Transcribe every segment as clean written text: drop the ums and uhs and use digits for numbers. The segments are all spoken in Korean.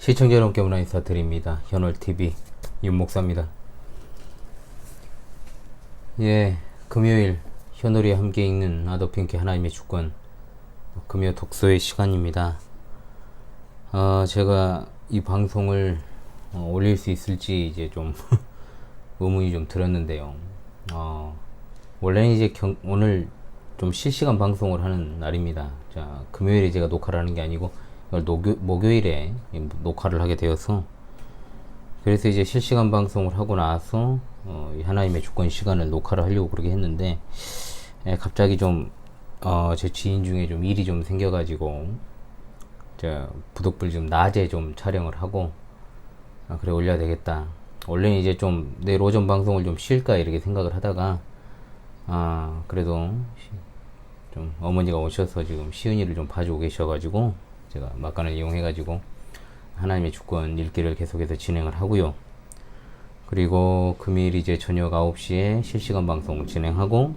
시청자 여러분께 문화 인사드립니다. 현월TV 윤목사입니다. 예, 금요일 현월이 함께 읽는 아더핑크 하나님의 주권 금요 독서의 시간입니다. 제가 이 방송을 올릴 수 있을지 이제 좀 의문이 좀 들었는데요. 원래는 이제 오늘 좀 실시간 방송을 하는 날입니다. 자, 금요일에 제가 녹화를 하는 게 아니고 목요일에 녹화를 하게 되어서, 그래서 이제 실시간 방송을 하고 나서 하나님의 주권 시간을 녹화를 하려고 그러게 했는데, 갑자기 좀 제 지인 중에 좀 일이 좀 생겨가지고 부독불 좀 낮에 좀 촬영을 하고, 그래 올려야 되겠다. 원래는 이제 좀 내일 오전 방송을 좀 쉴까 이렇게 생각을 하다가, 그래도 좀 어머니가 오셔서 지금 시은이를 좀 봐주고 계셔가지고 제가 막간을 이용해가지고 하나님의 주권 읽기를 계속해서 진행을 하고요. 그리고 금요일 이제 저녁 9시에 실시간 방송 진행하고,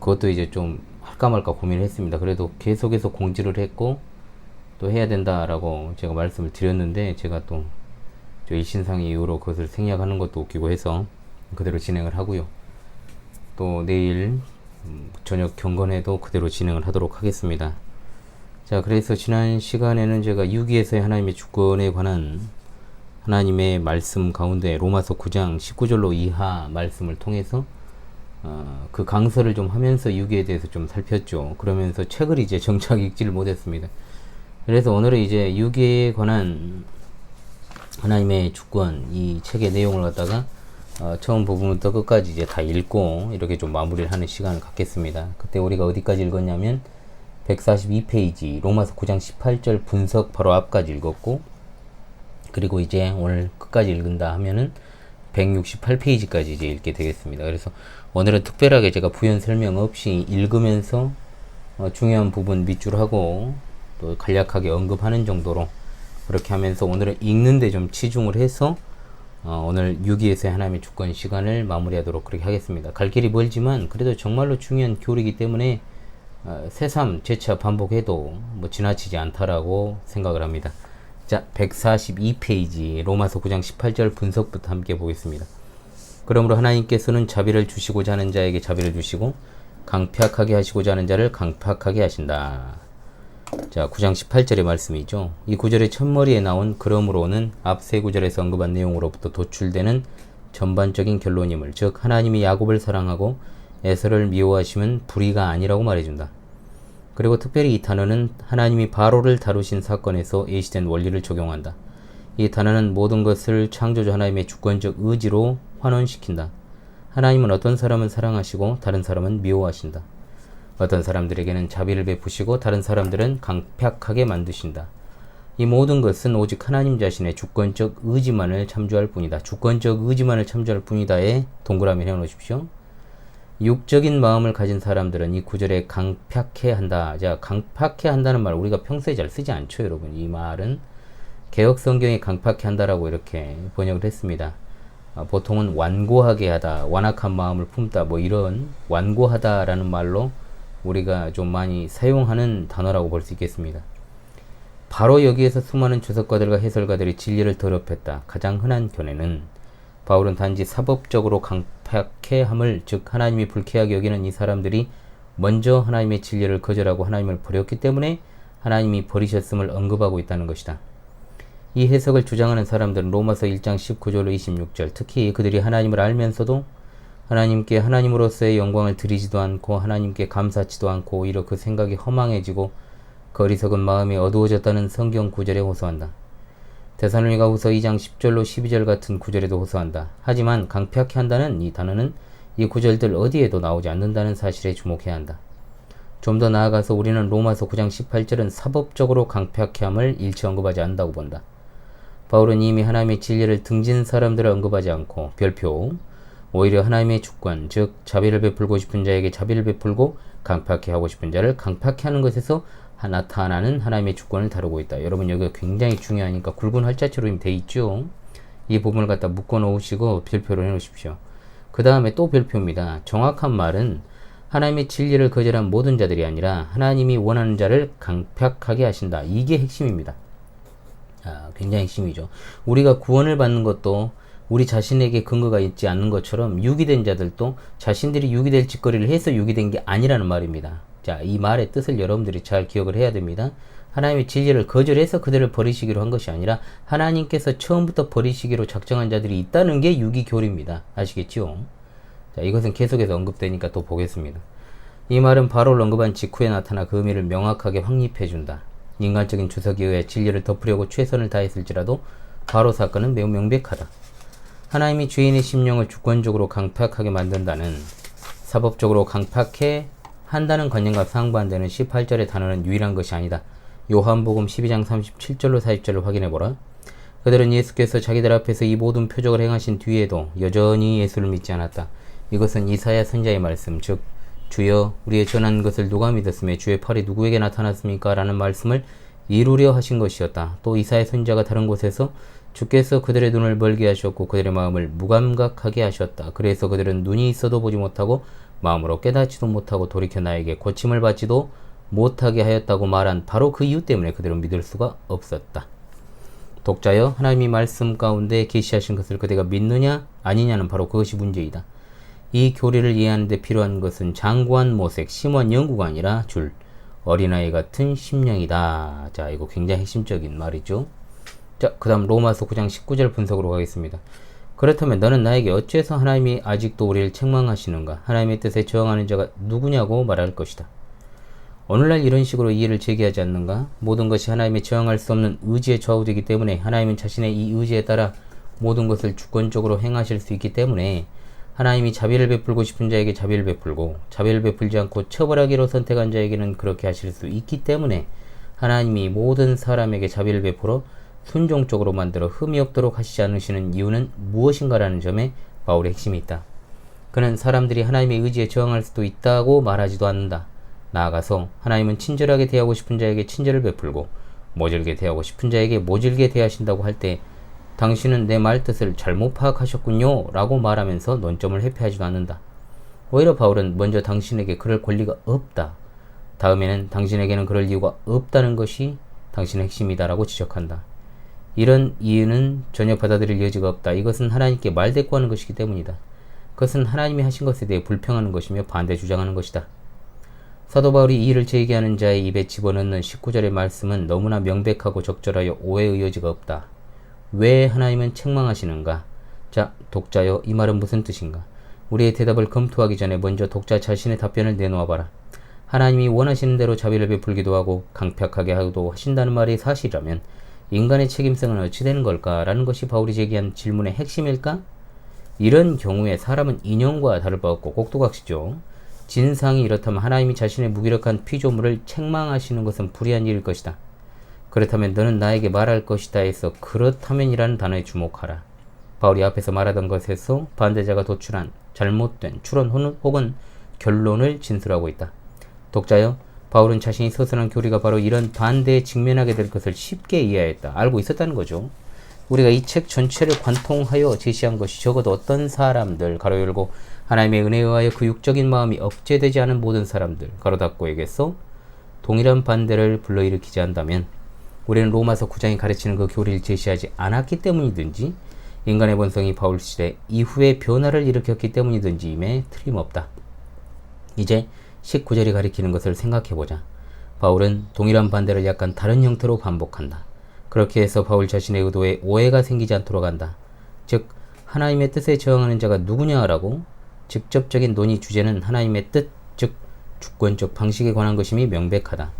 그것도 이제 좀 할까 말까 고민을 했습니다. 그래도 계속해서 공지를 했고 또 해야 된다라고 제가 말씀을 드렸는데, 제가 또 저 일신상의 이유로 그것을 생략하는 것도 웃기고 해서 그대로 진행을 하고요. 또 내일 저녁 경건에도 그대로 진행을 하도록 하겠습니다. 자, 그래서 지난 시간에는 제가 6기에서의 하나님의 주권에 관한 하나님의 말씀 가운데 로마서 9장 19절로 이하 말씀을 통해서 그 강서를 좀 하면서 6기에 대해서 좀 살폈죠. 그러면서 책을 이제 정착 읽지를 못했습니다. 그래서 오늘은 이제 6기에 관한 하나님의 주권 이 책의 내용을 갖다가 처음 부분부터 끝까지 이제 다 읽고 이렇게 좀 마무리를 하는 시간을 갖겠습니다. 그때 우리가 어디까지 읽었냐면 142페이지 로마서 9장 18절 분석 바로 앞까지 읽었고, 그리고 이제 오늘 끝까지 읽은다 하면은 168페이지까지 이제 읽게 되겠습니다. 그래서 오늘은 특별하게 제가 부연 설명 없이 읽으면서 중요한 부분 밑줄 하고 또 간략하게 언급하는 정도로 그렇게 하면서 오늘은 읽는데 좀 치중을 해서 오늘 6기에서의 하나님의 주권 시간을 마무리하도록 그렇게 하겠습니다. 갈 길이 멀지만 그래도 정말로 중요한 교리이기 때문에 새삼 재차 반복해도 뭐 지나치지 않다라고 생각을 합니다. 자, 142페이지 로마서 9장 18절 분석부터 함께 보겠습니다. 그러므로 하나님께서는 자비를 주시고자 하는 자에게 자비를 주시고 강팍하게 하시고자 하는 자를 강팍하게 하신다. 자, 9장 18절의 말씀이죠. 이 구절의 첫머리에 나온 그러므로는 앞 세 구절에서 언급한 내용으로부터 도출되는 전반적인 결론임을, 즉 하나님이 야곱을 사랑하고 에서를 미워하시면 불의가 아니라고 말해준다. 그리고 특별히 이 단어는 하나님이 바로를 다루신 사건에서 예시된 원리를 적용한다. 이 단어는 모든 것을 창조주 하나님의 주권적 의지로 환원시킨다. 하나님은 어떤 사람은 사랑하시고 다른 사람은 미워하신다. 어떤 사람들에게는 자비를 베푸시고 다른 사람들은 강팍하게 만드신다. 이 모든 것은 오직 하나님 자신의 주권적 의지만을 참조할 뿐이다. 주권적 의지만을 참조할 뿐이다에 동그라미 해놓으십시오. 육적인 마음을 가진 사람들은 이 구절에 강팍해 한다. 자, 강팍해 한다는 말 우리가 평소에 잘 쓰지 않죠, 여러분. 이 말은 개혁 성경에 강팍해 한다라고 이렇게 번역을 했습니다. 보통은 완고하게 하다, 완악한 마음을 품다, 뭐 이런 완고하다라는 말로 우리가 좀 많이 사용하는 단어라고 볼 수 있겠습니다. 바로 여기에서 수많은 주석가들과 해설가들이 진리를 더럽혔다. 가장 흔한 견해는 바울은 단지 사법적으로 강팍해함을, 즉 하나님이 불쾌하게 여기는 이 사람들이 먼저 하나님의 진리를 거절하고 하나님을 버렸기 때문에 하나님이 버리셨음을 언급하고 있다는 것이다. 이 해석을 주장하는 사람들은 로마서 1장 19절로 26절, 특히 그들이 하나님을 알면서도 하나님께 하나님으로서의 영광을 드리지도 않고 하나님께 감사치도 않고 오히려 그 생각이 허망해지고 그 어리석은 마음이 어두워졌다는 성경 구절에 호소한다. 데살로니가후서 2장 10절로 12절 같은 구절에도 호소한다. 하지만 강팍해 한다는 이 단어는 이 구절들 어디에도 나오지 않는다는 사실에 주목해야 한다. 좀 더 나아가서 우리는 로마서 9장 18절은 사법적으로 강팍해함을 일체 언급하지 않는다고 본다. 바울은 이미 하나님의 진리를 등진 사람들을 언급하지 않고 별표 오히려 하나님의 주권, 즉 자비를 베풀고 싶은 자에게 자비를 베풀고 강팍해 하고 싶은 자를 강팍해 하는 것에서 나타나는 하나님의 주권을 다루고 있다. 여러분, 여기가 굉장히 중요하니까 굵은 활자체로 이미 돼 있죠. 이 부분을 갖다 묶어 놓으시고 별표를 해 놓으십시오. 그 다음에 또 별표입니다. 정확한 말은 하나님의 진리를 거절한 모든 자들이 아니라 하나님이 원하는 자를 강팍하게 하신다. 이게 핵심입니다. 굉장히 핵심이죠. 우리가 구원을 받는 것도 우리 자신에게 근거가 있지 않는 것처럼 유기된 자들도 자신들이 유기될 짓거리를 해서 유기된 게 아니라는 말입니다. 자, 이 말의 뜻을 여러분들이 잘 기억을 해야 됩니다. 하나님의 진리를 거절해서 그들을 버리시기로 한 것이 아니라 하나님께서 처음부터 버리시기로 작정한 자들이 있다는 게 유기교리입니다. 아시겠죠? 자, 이것은 계속해서 언급되니까 또 보겠습니다. 이 말은 바로를 언급한 직후에 나타나 그 의미를 명확하게 확립해준다. 인간적인 주석에 의해 진리를 덮으려고 최선을 다했을지라도 바로 사건은 매우 명백하다. 하나님이 죄인의 심령을 주권적으로 강팍하게 만든다는, 사법적으로 강팍해 한다는 관념과 상반되는 18절의 단어는 유일한 것이 아니다. 요한복음 12장 37절로 40절을 확인해보라. 그들은 예수께서 자기들 앞에서 이 모든 표적을 행하신 뒤에도 여전히 예수를 믿지 않았다. 이것은 이사야 선지자의 말씀, 즉 주여 우리의 전한 것을 누가 믿었으며 주의 팔이 누구에게 나타났습니까? 라는 말씀을 이루려 하신 것이었다. 또 이사야 선지자가 다른 곳에서 주께서 그들의 눈을 멀게 하셨고 그들의 마음을 무감각하게 하셨다. 그래서 그들은 눈이 있어도 보지 못하고 마음으로 깨닫지도 못하고 돌이켜 나에게 고침을 받지도 못하게 하였다고 말한 바로 그 이유 때문에 그들은 믿을 수가 없었다. 독자여, 하나님이 말씀 가운데 계시하신 것을 그대가 믿느냐 아니냐는 바로 그것이 문제이다. 이 교리를 이해하는 데 필요한 것은 장구한 모색, 심한 연구가 아니라 줄 어린아이 같은 심령이다. 자, 이거 굉장히 핵심적인 말이죠. 자, 그 다음 로마서 9장 19절 분석으로 가겠습니다. 그렇다면 너는 나에게 어째서 하나님이 아직도 우리를 책망하시는가? 하나님의 뜻에 저항하는 자가 누구냐고 말할 것이다. 오늘날 이런 식으로 이해를 제기하지 않는가? 모든 것이 하나님의 저항할 수 없는 의지에 좌우되기 때문에 하나님은 자신의 이 의지에 따라 모든 것을 주권적으로 행하실 수 있기 때문에 하나님이 자비를 베풀고 싶은 자에게 자비를 베풀고 자비를 베풀지 않고 처벌하기로 선택한 자에게는 그렇게 하실 수 있기 때문에 하나님이 모든 사람에게 자비를 베풀어 순종적으로 만들어 흠이 없도록 하시지 않으시는 이유는 무엇인가라는 점에 바울의 핵심이 있다. 그는 사람들이 하나님의 의지에 저항할 수도 있다고 말하지도 않는다. 나아가서 하나님은 친절하게 대하고 싶은 자에게 친절을 베풀고 모질게 대하고 싶은 자에게 모질게 대하신다고 할 때 당신은 내 말 뜻을 잘못 파악하셨군요 라고 말하면서 논점을 회피하지도 않는다. 오히려 바울은 먼저 당신에게 그럴 권리가 없다. 다음에는 당신에게는 그럴 이유가 없다는 것이 당신의 핵심이다 라고 지적한다. 이런 이유는 전혀 받아들일 여지가 없다. 이것은 하나님께 말대꾸하는 것이기 때문이다. 그것은 하나님이 하신 것에 대해 불평하는 것이며 반대 주장하는 것이다. 사도 바울이 이 일을 제기하는 자의 입에 집어넣는 19절의 말씀은 너무나 명백하고 적절하여 오해의 여지가 없다. 왜 하나님은 책망하시는가? 자, 독자여, 이 말은 무슨 뜻인가? 우리의 대답을 검토하기 전에 먼저 독자 자신의 답변을 내놓아봐라. 하나님이 원하시는 대로 자비를 베풀기도 하고 강팍하게 하기도 하신다는 말이 사실이라면 인간의 책임성은 어찌 되는 걸까? 라는 것이 바울이 제기한 질문의 핵심일까? 이런 경우에 사람은 인형과 다를 바 없고 꼭두각시죠. 진상이 이렇다면 하나님이 자신의 무기력한 피조물을 책망하시는 것은 불의한 일일 것이다. 그렇다면 너는 나에게 말할 것이다 해서 그렇다면이라는 단어에 주목하라. 바울이 앞에서 말하던 것에서 반대자가 도출한 잘못된 추론 혹은 결론을 진술하고 있다. 독자여, 바울은 자신이 서술한 교리가 바로 이런 반대에 직면하게 될 것을 쉽게 이해했다. 알고 있었다는 거죠. 우리가 이 책 전체를 관통하여 제시한 것이 적어도 어떤 사람들, 가로 열고 하나님의 은혜에 의하여 그 육적인 마음이 억제되지 않은 모든 사람들, 가로 닫고에게서 동일한 반대를 불러일으키지 않다면 우리는 로마서 9장이 가르치는 그 교리를 제시하지 않았기 때문이든지 인간의 본성이 바울 시대 이후에 변화를 일으켰기 때문이든지임에 틀림없다. 이제 19절이 가리키는 것을 생각해보자. 바울은 동일한 반대를 약간 다른 형태로 반복한다. 그렇게 해서 바울 자신의 의도에 오해가 생기지 않도록 한다. 즉 하나님의 뜻에 저항하는 자가 누구냐라고 직접적인 논의 주제는 하나님의 뜻, 즉 주권적 방식에 관한 것임이 명백하다.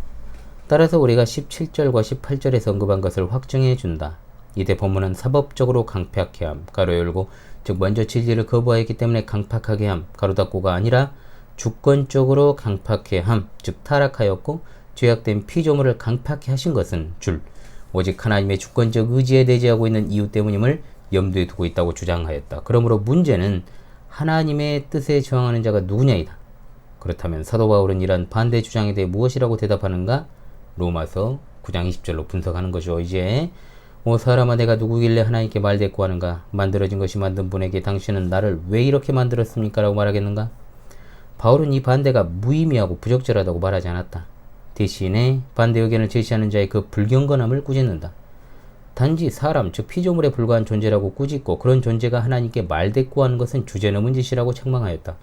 따라서 우리가 17절과 18절에서 언급한 것을 확증해 준다. 이때 본문은 사법적으로 강팍해 함, 가로 열고, 즉 먼저 진리를 거부하였기 때문에 강팍하게 함, 가로 닫고가 아니라 주권적으로 강팍해 함, 즉 타락하였고 죄악된 피조물을 강팍해 하신 것은 줄, 오직 하나님의 주권적 의지에 내재하고 있는 이유 때문임을 염두에 두고 있다고 주장하였다. 그러므로 문제는 하나님의 뜻에 저항하는 자가 누구냐이다. 그렇다면 사도 바울은 이러한 반대 주장에 대해 무엇이라고 대답하는가? 로마서 9장 20절로 분석하는 거죠. 이제 오 사람아, 내가 누구길래 하나님께 말대꾸하는가? 만들어진 것이 만든 분에게 당신은 나를 왜 이렇게 만들었습니까? 라고 말하겠는가? 바울은 이 반대가 무의미하고 부적절하다고 말하지 않았다. 대신에 반대 의견을 제시하는 자의 그 불경건함을 꾸짖는다. 단지 사람, 즉 피조물에 불과한 존재라고 꾸짖고 그런 존재가 하나님께 말대꾸하는 것은 주제넘은 짓이라고 책망하였다.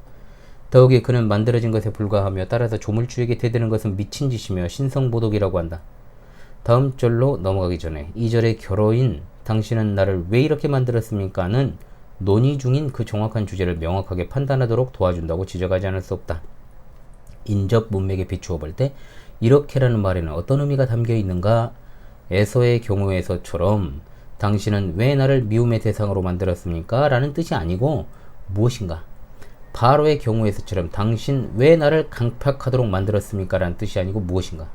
더욱이 그는 만들어진 것에 불과하며 따라서 조물주에게 대드는 것은 미친 짓이며 신성모독이라고 한다. 다음 절로 넘어가기 전에 이 절의 결어인 당신은 나를 왜 이렇게 만들었습니까?는 논의 중인 그 정확한 주제를 명확하게 판단하도록 도와준다고 지적하지 않을 수 없다. 인접 문맥에 비추어 볼 때 이렇게라는 말에는 어떤 의미가 담겨 있는가? 에서의 경우에서처럼 당신은 왜 나를 미움의 대상으로 만들었습니까? 라는 뜻이 아니고 무엇인가? 바로의 경우에서처럼 당신 왜 나를 강팍하도록 만들었습니까? 라는 뜻이 아니고 무엇인가?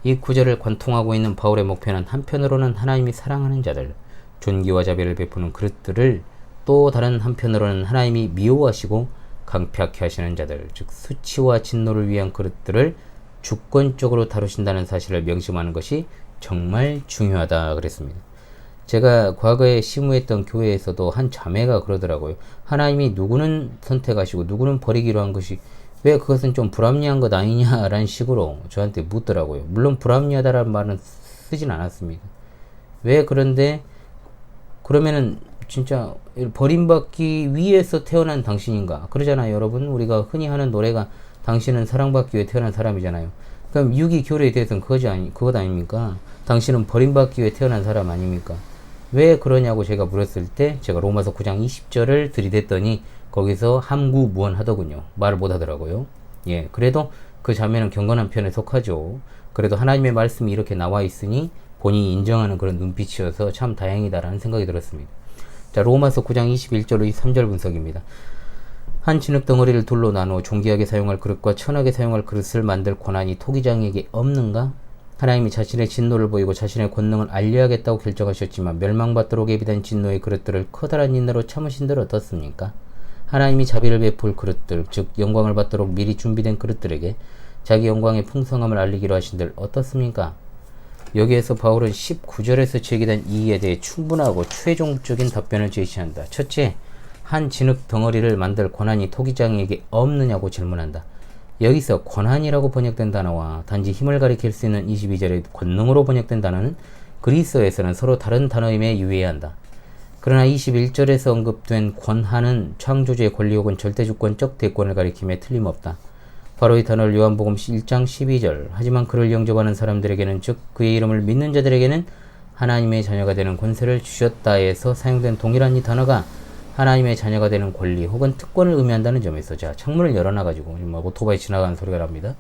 이 구절을 관통하고 있는 바울의 목표는 한편으로는 하나님이 사랑하는 자들, 존귀와 자비를 베푸는 그릇들을, 또 다른 한편으로는 하나님이 미워하시고 강팍해 하시는 자들, 즉 수치와 진노를 위한 그릇들을 주권적으로 다루신다는 사실을 명심하는 것이 정말 중요하다 그랬습니다. 제가 과거에 시무했던 교회에서도 한 자매가 그러더라고요. 하나님이 누구는 선택하시고 누구는 버리기로 한 것이 왜 그것은 좀 불합리한 것 아니냐라는 식으로 저한테 묻더라고요. 물론 불합리하다라는 말은 쓰진 않았습니다. 왜 그런데 그러면은 진짜 버림받기 위해서 태어난 당신인가? 그러잖아요, 여러분. 우리가 흔히 하는 노래가 당신은 사랑받기 위해 태어난 사람이잖아요. 그럼 유기교리에 대해서는 그것 아닙니까? 당신은 버림받기 위해 태어난 사람 아닙니까? 왜 그러냐고 제가 물었을 때 제가 로마서 9장 20절을 들이댔더니 거기서 함구무언하더군요. 말을 못하더라고요. 예, 그래도 그 자매는 경건한 편에 속하죠. 그래도 하나님의 말씀이 이렇게 나와 있으니 본인이 인정하는 그런 눈빛이어서 참 다행이다라는 생각이 들었습니다. 자, 로마서 9장 21절로 23절 분석입니다. 한 진흙 덩어리를 둘로 나누어 존귀하게 사용할 그릇과 천하게 사용할 그릇을 만들 권한이 토기장에게 없는가? 하나님이 자신의 진노를 보이고 자신의 권능을 알려야겠다고 결정하셨지만 멸망받도록 예비된 진노의 그릇들을 커다란 인내로 참으신들 어떻습니까? 하나님이 자비를 베풀 그릇들, 즉 영광을 받도록 미리 준비된 그릇들에게 자기 영광의 풍성함을 알리기로 하신들 어떻습니까? 여기에서 바울은 19절에서 제기된 이의에 대해 충분하고 최종적인 답변을 제시한다. 첫째, 한 진흙 덩어리를 만들 권한이 토기장에게 없느냐고 질문한다. 여기서 권한이라고 번역된 단어와 단지 힘을 가리킬 수 있는 22절의 권능으로 번역된 단어는 그리스어에서는 서로 다른 단어임에 유의해야 한다. 그러나 21절에서 언급된 권한은 창조주의 권리 혹은 절대주권적 대권을 가리킴에 틀림없다. 바로 이 단어를 요한복음 1장 12절 하지만 그를 영접하는 사람들에게는 즉 그의 이름을 믿는 자들에게는 하나님의 자녀가 되는 권세를 주셨다에서 사용된 동일한 이 단어가 하나님의 자녀가 되는 권리 혹은 특권을 의미한다는 점에서 자 창문을 열어놔가지고 오토바이 지나가는 소리가 납니다.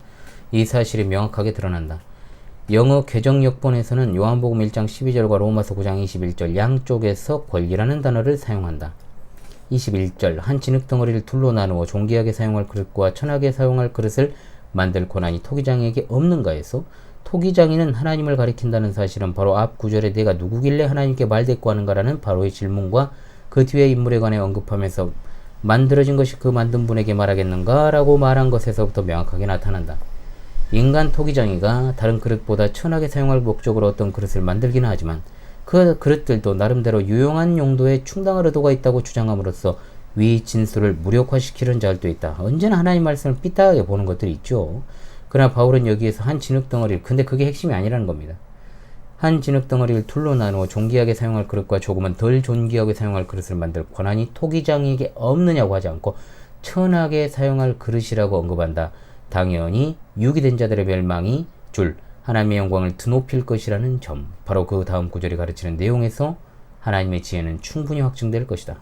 이 사실이 명확하게 드러난다. 영어 개정역본에서는 요한복음 1장 12절과 로마서 9장 21절 양쪽에서 권리라는 단어를 사용한다. 21절 한 진흙 덩어리를 둘로 나누어 존귀하게 사용할 그릇과 천하게 사용할 그릇을 만들 권한이 토기장에게 없는가에서 토기장이는 하나님을 가리킨다는 사실은 바로 앞 구절에 내가 누구길래 하나님께 말대꾸하는가라는 바로의 질문과 그 뒤의 인물에 관해 언급하면서 만들어진 것이 그 만든 분에게 말하겠는가? 라고 말한 것에서부터 명확하게 나타난다. 인간 토기장이가 다른 그릇보다 천하게 사용할 목적으로 어떤 그릇을 만들기는 하지만 그 그릇들도 나름대로 유용한 용도에 충당할 의도가 있다고 주장함으로써 위 진술을 무력화시키는 자들도 있다. 언제나 하나님 말씀을 삐딱하게 보는 것들이 있죠. 그러나 바울은 여기에서 한 진흙 덩어리를, 근데 그게 핵심이 아니라는 겁니다. 한 진흙 덩어리를 둘로 나누어 존귀하게 사용할 그릇과 조금은 덜 존귀하게 사용할 그릇을 만들 권한이 토기장에게 없느냐고 하지 않고 천하게 사용할 그릇이라고 언급한다. 당연히 유기된 자들의 멸망이 줄 하나님의 영광을 드높일 것이라는 점, 바로 그 다음 구절이 가르치는 내용에서 하나님의 지혜는 충분히 확증될 것이다.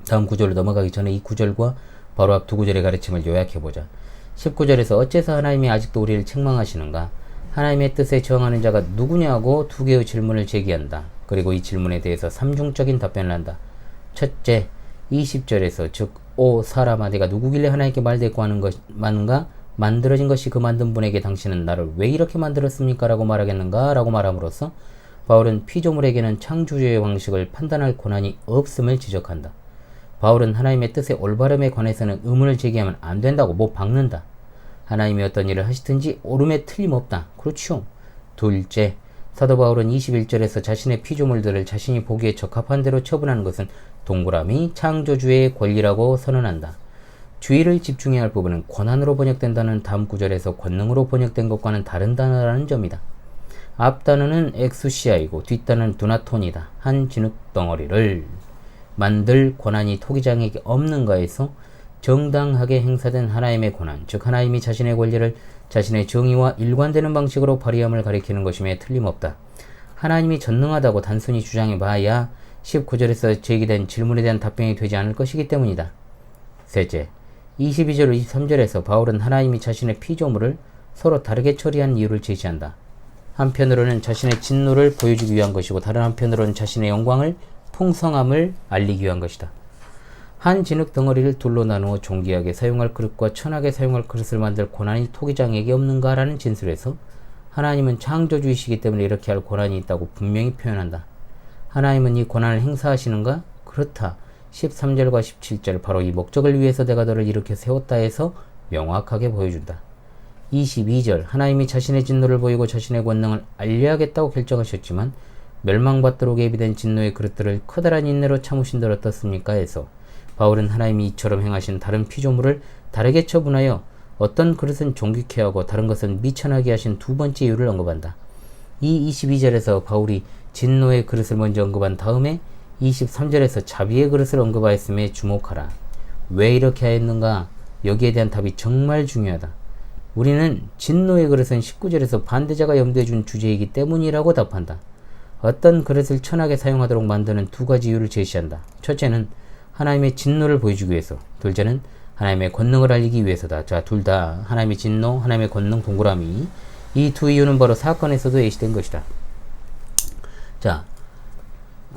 다음 구절로 넘어가기 전에 이 구절과 바로 앞 두 구절의 가르침을 요약해보자. 19절에서 어째서 하나님이 아직도 우리를 책망하시는가? 하나님의 뜻에 저항하는 자가 누구냐고 두 개의 질문을 제기한다. 그리고 이 질문에 대해서 삼중적인 답변을 한다. 첫째, 20절에서 즉 오 사람아 내가 누구길래 하나님께 말대꾸하는 것 많은가? 만들어진 것이 그 만든 분에게 당신은 나를 왜 이렇게 만들었습니까? 라고 말하겠는가? 라고 말함으로써 바울은 피조물에게는 창조주의 방식을 판단할 권한이 없음을 지적한다. 바울은 하나님의 뜻의 올바름에 관해서는 의문을 제기하면 안 된다고 못 박는다. 하나님이 어떤 일을 하시든지 옳음에 틀림없다. 그렇죠. 둘째, 사도 바울은 21절에서 자신의 피조물들을 자신이 보기에 적합한 대로 처분하는 것은 동그라미 창조주의 권리라고 선언한다. 주의를 집중해야 할 부분은 권한으로 번역된다는 다음 구절에서 권능으로 번역된 것과는 다른 단어라는 점이다. 앞단어는 엑수시아이고 뒷단어는 두나톤이다. 한 진흙덩어리를 만들 권한이 토기장에게 없는가에서 정당하게 행사된 하나님의 권한, 즉 하나님이 자신의 권리를 자신의 정의와 일관되는 방식으로 발휘함을 가리키는 것임에 틀림없다. 하나님이 전능하다고 단순히 주장해봐야 19절에서 제기된 질문에 대한 답변이 되지 않을 것이기 때문이다. 셋째, 22절, 23절에서 바울은 하나님이 자신의 피조물을 서로 다르게 처리한 이유를 제시한다. 한편으로는 자신의 진노를 보여주기 위한 것이고 다른 한편으로는 자신의 영광을 풍성함을 알리기 위한 것이다. 한 진흙 덩어리를 둘로 나누어 존귀하게 사용할 그릇과 천하게 사용할 그릇을 만들 권한이 토기장에게 없는가라는 진술에서 하나님은 창조주이시기 때문에 이렇게 할 권한이 있다고 분명히 표현한다. 하나님은 이 권한을 행사하시는가? 그렇다. 13절과 17절 바로 이 목적을 위해서 내가 너를 이렇게 세웠다 해서 명확하게 보여준다. 22절 하나님이 자신의 진노를 보이고 자신의 권능을 알려야겠다고 결정하셨지만 멸망받도록 예비된 진노의 그릇들을 커다란 인내로 참으신들 어떻습니까? 해서 바울은 하나님이 이처럼 행하신 다른 피조물을 다르게 처분하여 어떤 그릇은 존귀케 하고 다른 것은 미천하게 하신 두 번째 이유를 언급한다. 이 22절에서 바울이 진노의 그릇을 먼저 언급한 다음에 23절에서 자비의 그릇을 언급하였음에 주목하라. 왜 이렇게 하였는가? 여기에 대한 답이 정말 중요하다. 우리는 진노의 그릇은 19절에서 반대자가 염두에 준 주제이기 때문이라고 답한다. 어떤 그릇을 천하게 사용하도록 만드는 두 가지 이유를 제시한다. 첫째는 하나님의 진노를 보여주기 위해서, 둘째는 하나님의 권능을 알리기 위해서다. 자, 둘 다 하나님의 진노, 하나님의 권능, 동그라미. 이 두 이유는 바로 사건에서도 예시된 것이다. 자,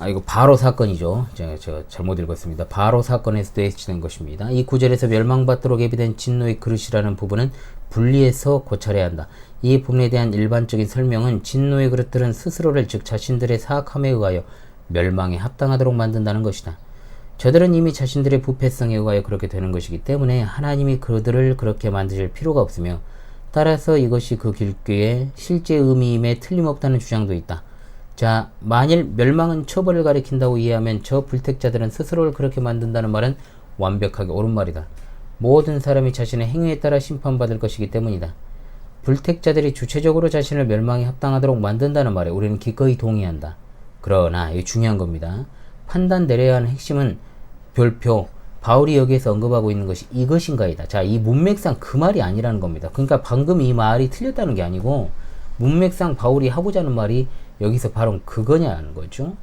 이거 바로 사건이죠. 제가 잘못 읽었습니다. 바로 사건에서도 예시된 것입니다. 이 구절에서 멸망받도록 예비된 진노의 그릇이라는 부분은 분리해서 고찰해야 한다. 이 부분에 대한 일반적인 설명은 진노의 그릇들은 스스로를 즉 자신들의 사악함에 의하여 멸망에 합당하도록 만든다는 것이다. 저들은 이미 자신들의 부패성에 의하여 그렇게 되는 것이기 때문에 하나님이 그들을 그렇게 만드실 필요가 없으며 따라서 이것이 그 길귀의 실제 의미임에 틀림없다는 주장도 있다. 자, 만일 멸망은 처벌을 가리킨다고 이해하면 저 불택자들은 스스로를 그렇게 만든다는 말은 완벽하게 옳은 말이다. 모든 사람이 자신의 행위에 따라 심판받을 것이기 때문이다. 불택자들이 주체적으로 자신을 멸망에 합당하도록 만든다는 말에 우리는 기꺼이 동의한다. 그러나 이 중요한 겁니다. 판단 내려야 하는 핵심은 별표 바울이 여기에서 언급하고 있는 것이 이것인가이다. 자, 이 문맥상 그 말이 아니라는 겁니다. 그러니까 방금 이 말이 틀렸다는 게 아니고 문맥상 바울이 하고자 하는 말이 여기서 바로 그거냐는 거죠.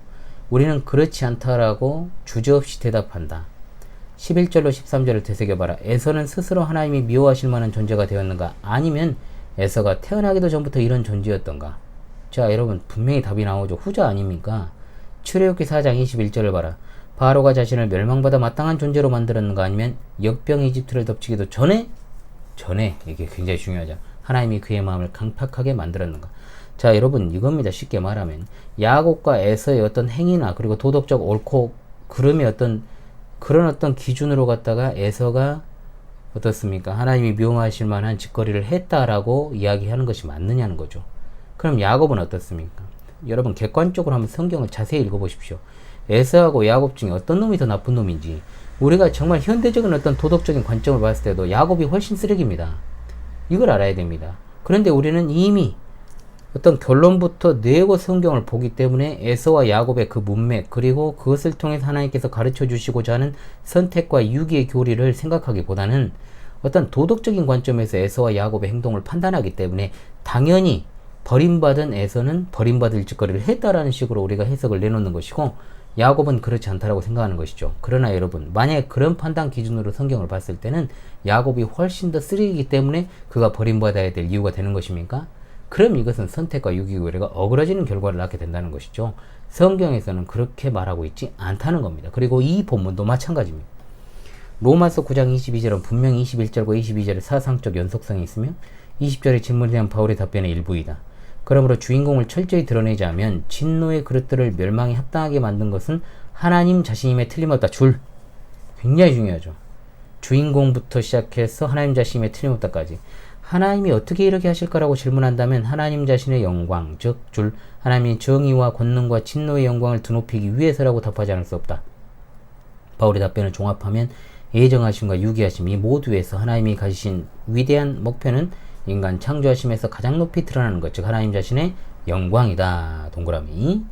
우리는 그렇지 않다라고 주저없이 대답한다. 11절로 13절을 되새겨봐라. 에서는 스스로 하나님이 미워하실 만한 존재가 되었는가? 아니면 에서가 태어나기도 전부터 이런 존재였던가? 자, 여러분 분명히 답이 나오죠. 후자 아닙니까? 출애굽기 4장 21절을 봐라. 바로가 자신을 멸망받아 마땅한 존재로 만들었는가? 아니면 역병 이집트를 덮치기도 전에 이게 굉장히 중요하죠. 하나님이 그의 마음을 강팍하게 만들었는가? 자, 여러분 이겁니다. 쉽게 말하면 야곱과 에서의 어떤 행위나 그리고 도덕적 옳고 그름의 그런 어떤 기준으로 갖다가 에서가 어떻습니까? 하나님이 미워하실 만한 짓거리를 했다라고 이야기하는 것이 맞느냐는 거죠. 그럼 야곱은 어떻습니까? 여러분 객관적으로 한번 성경을 자세히 읽어보십시오. 에서하고 야곱 중에 어떤 놈이 더 나쁜 놈인지 우리가 정말 현대적인 어떤 도덕적인 관점을 봤을 때도 야곱이 훨씬 쓰레기입니다. 이걸 알아야 됩니다. 그런데 우리는 이미 어떤 결론부터 내고 성경을 보기 때문에 에서와 야곱의 그 문맥 그리고 그것을 통해서 하나님께서 가르쳐 주시고자 하는 선택과 유기의 교리를 생각하기보다는 어떤 도덕적인 관점에서 에서와 야곱의 행동을 판단하기 때문에 당연히 버림받은 에서는 버림받을 짓거리를 했다라는 식으로 우리가 해석을 내놓는 것이고 야곱은 그렇지 않다라고 생각하는 것이죠. 그러나 여러분 만약에 그런 판단 기준으로 성경을 봤을 때는 야곱이 훨씬 더 쓰레기이기 때문에 그가 버림받아야 될 이유가 되는 것입니까? 그럼 이것은 선택과 유기교리가 어그러지는 결과를 낳게 된다는 것이죠. 성경에서는 그렇게 말하고 있지 않다는 겁니다. 그리고 이 본문도 마찬가지입니다. 로마서 9장 22절은 분명히 21절과 22절의 사상적 연속성이 있으며 20절의 질문에 대한 바울의 답변의 일부이다. 그러므로 주인공을 철저히 드러내자면 진노의 그릇들을 멸망에 합당하게 만든 것은 하나님 자신임에 틀림없다. 굉장히 중요하죠. 주인공부터 시작해서 하나님 자신임에 틀림없다까지. 하나님이 어떻게 이렇게 하실까라고 질문한다면 하나님 자신의 영광, 즉 하나님의 정의와 권능과 진노의 영광을 드높이기 위해서라고 답하지 않을 수 없다. 바울의 답변을 종합하면 예정하심과 유기하심 이 모두에서 하나님이 가지신 위대한 목표는 인간 창조하심에서 가장 높이 드러나는 것, 즉 하나님 자신의 영광이다. 동그라미.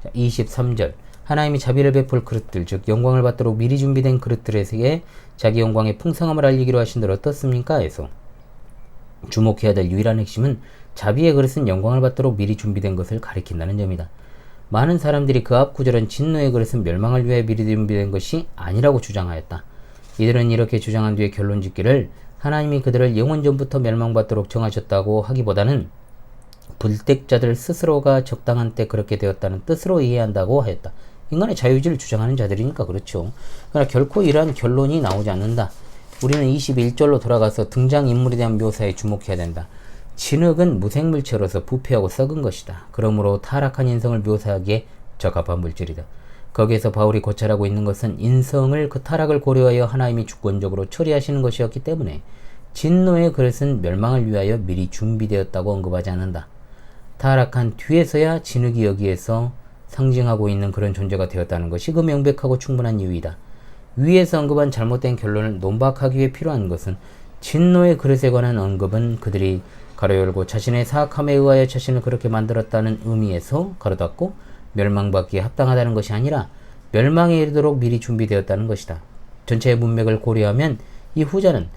자, 23절. 하나님이 자비를 베풀 그릇들, 즉 영광을 받도록 미리 준비된 그릇들에게 자기 영광의 풍성함을 알리기로 하신들 어떻습니까? 해서 주목해야 될 유일한 핵심은 자비의 그릇은 영광을 받도록 미리 준비된 것을 가리킨다는 점이다. 많은 사람들이 그 앞 구절은 진노의 그릇은 멸망을 위해 미리 준비된 것이 아니라고 주장하였다. 이들은 이렇게 주장한 뒤에 결론 짓기를 하나님이 그들을 영원전부터 멸망받도록 정하셨다고 하기보다는 불택자들 스스로가 적당한 때 그렇게 되었다는 뜻으로 이해한다고 하였다. 인간의 자유의지를 주장하는 자들이니까 그렇죠. 그러나 결코 이러한 결론이 나오지 않는다. 우리는 21절로 돌아가서 등장인물에 대한 묘사에 주목해야 된다. 진흙은 무생물체로서 부패하고 썩은 것이다. 그러므로 타락한 인성을 묘사하기에 적합한 물질이다. 거기에서 바울이 고찰하고 있는 것은 인성을 그 타락을 고려하여 하나님이 주권적으로 처리하시는 것이었기 때문에 진노의 그릇은 멸망을 위하여 미리 준비되었다고 언급하지 않는다. 타락한 뒤에서야 진흙이 여기에서 상징하고 있는 그런 존재가 되었다는 것이 그 명백하고 충분한 이유이다. 위에서 언급한 잘못된 결론을 논박하기 위해 필요한 것은 진노의 그릇에 관한 언급은 그들이 가로 열고 자신의 사악함에 의하여 자신을 그렇게 만들었다는 의미에서 가로 닫고 멸망받기에 합당하다는 것이 아니라 멸망에 이르도록 미리 준비되었다는 것이다. 전체의 문맥을 고려하면 이 후자는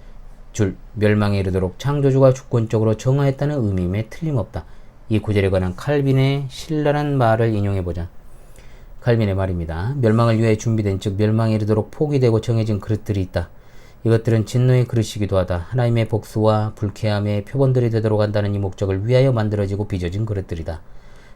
멸망에 이르도록 창조주가 주권적으로 정하였다는 의미임에 틀림없다. 이 구절에 관한 칼빈의 신랄한 말을 인용해보자. 칼빈의 말입니다. 멸망을 위해 준비된 즉 멸망에 이르도록 포기되고 정해진 그릇들이 있다. 이것들은 진노의 그릇이기도 하다. 하나님의 복수와 불쾌함의 표본들이 되도록 한다는 이 목적을 위하여 만들어지고 빚어진 그릇들이다.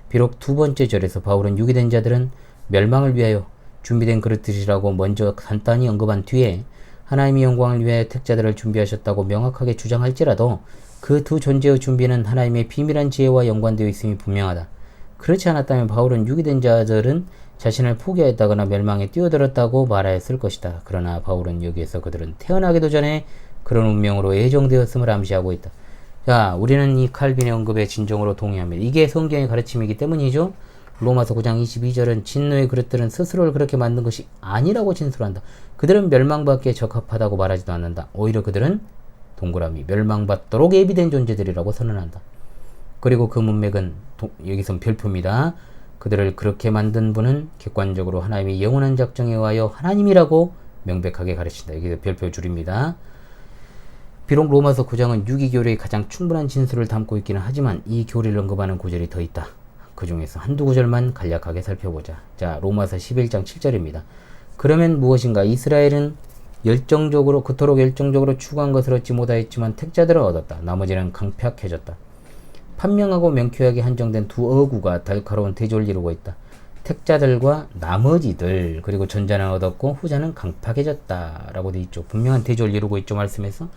비록 두 번째 절에서 바울은 유기 된 자들은 멸망을 위하여 준비된 그릇들이라고 먼저 간단히 언급한 뒤에 하나님의 영광을 위하여 택자들을 준비하셨다고 명확하게 주장할지라도 그 두 존재의 준비는 하나님의 비밀한 지혜와 연관되어 있음이 분명하다. 그렇지 않았다면 바울은 유기된 자들은 자신을 포기하였다거나 멸망에 뛰어들었다고 말하였을 것이다. 그러나 바울은 여기에서 그들은 태어나기도 전에 그런 운명으로 예정되었음을 암시하고 있다. 자, 우리는 이 칼빈의 언급에 진정으로 동의합니다. 이게 성경의 가르침이기 때문이죠. 로마서 9장 22절은 진노의 그릇들은 스스로를 그렇게 만든 것이 아니라고 진술한다. 그들은 멸망받기에 적합하다고 말하지도 않는다. 오히려 그들은 동그라미 멸망받도록 예비된 존재들이라고 선언한다. 그리고 그 문맥은 여기선 별표입니다. 그들을 그렇게 만든 분은 객관적으로 하나님의 영원한 작정에 의하여 하나님이라고 명백하게 가르친다. 이게 별표 줄입니다. 비록 로마서 9장은 유기교리의 가장 충분한 진술을 담고 있기는 하지만 이 교리를 언급하는 구절이 더 있다. 그 중에서 한두 구절만 간략하게 살펴보자. 자, 로마서 11장 7절입니다. 그러면 무엇인가? 이스라엘은 그토록 열정적으로 추구한 것을 얻지 못하였지만 택자들은 얻었다. 나머지는 강팍해졌다. 판명하고 명쾌하게 한정된 두 어구가 날카로운 대조를 이루고 있다. 택자들과 나머지들, 그리고 전자는 얻었고 후자는 강팍해졌다 라고 되어 있죠. 분명한 대조를 이루고 있죠. 말씀에서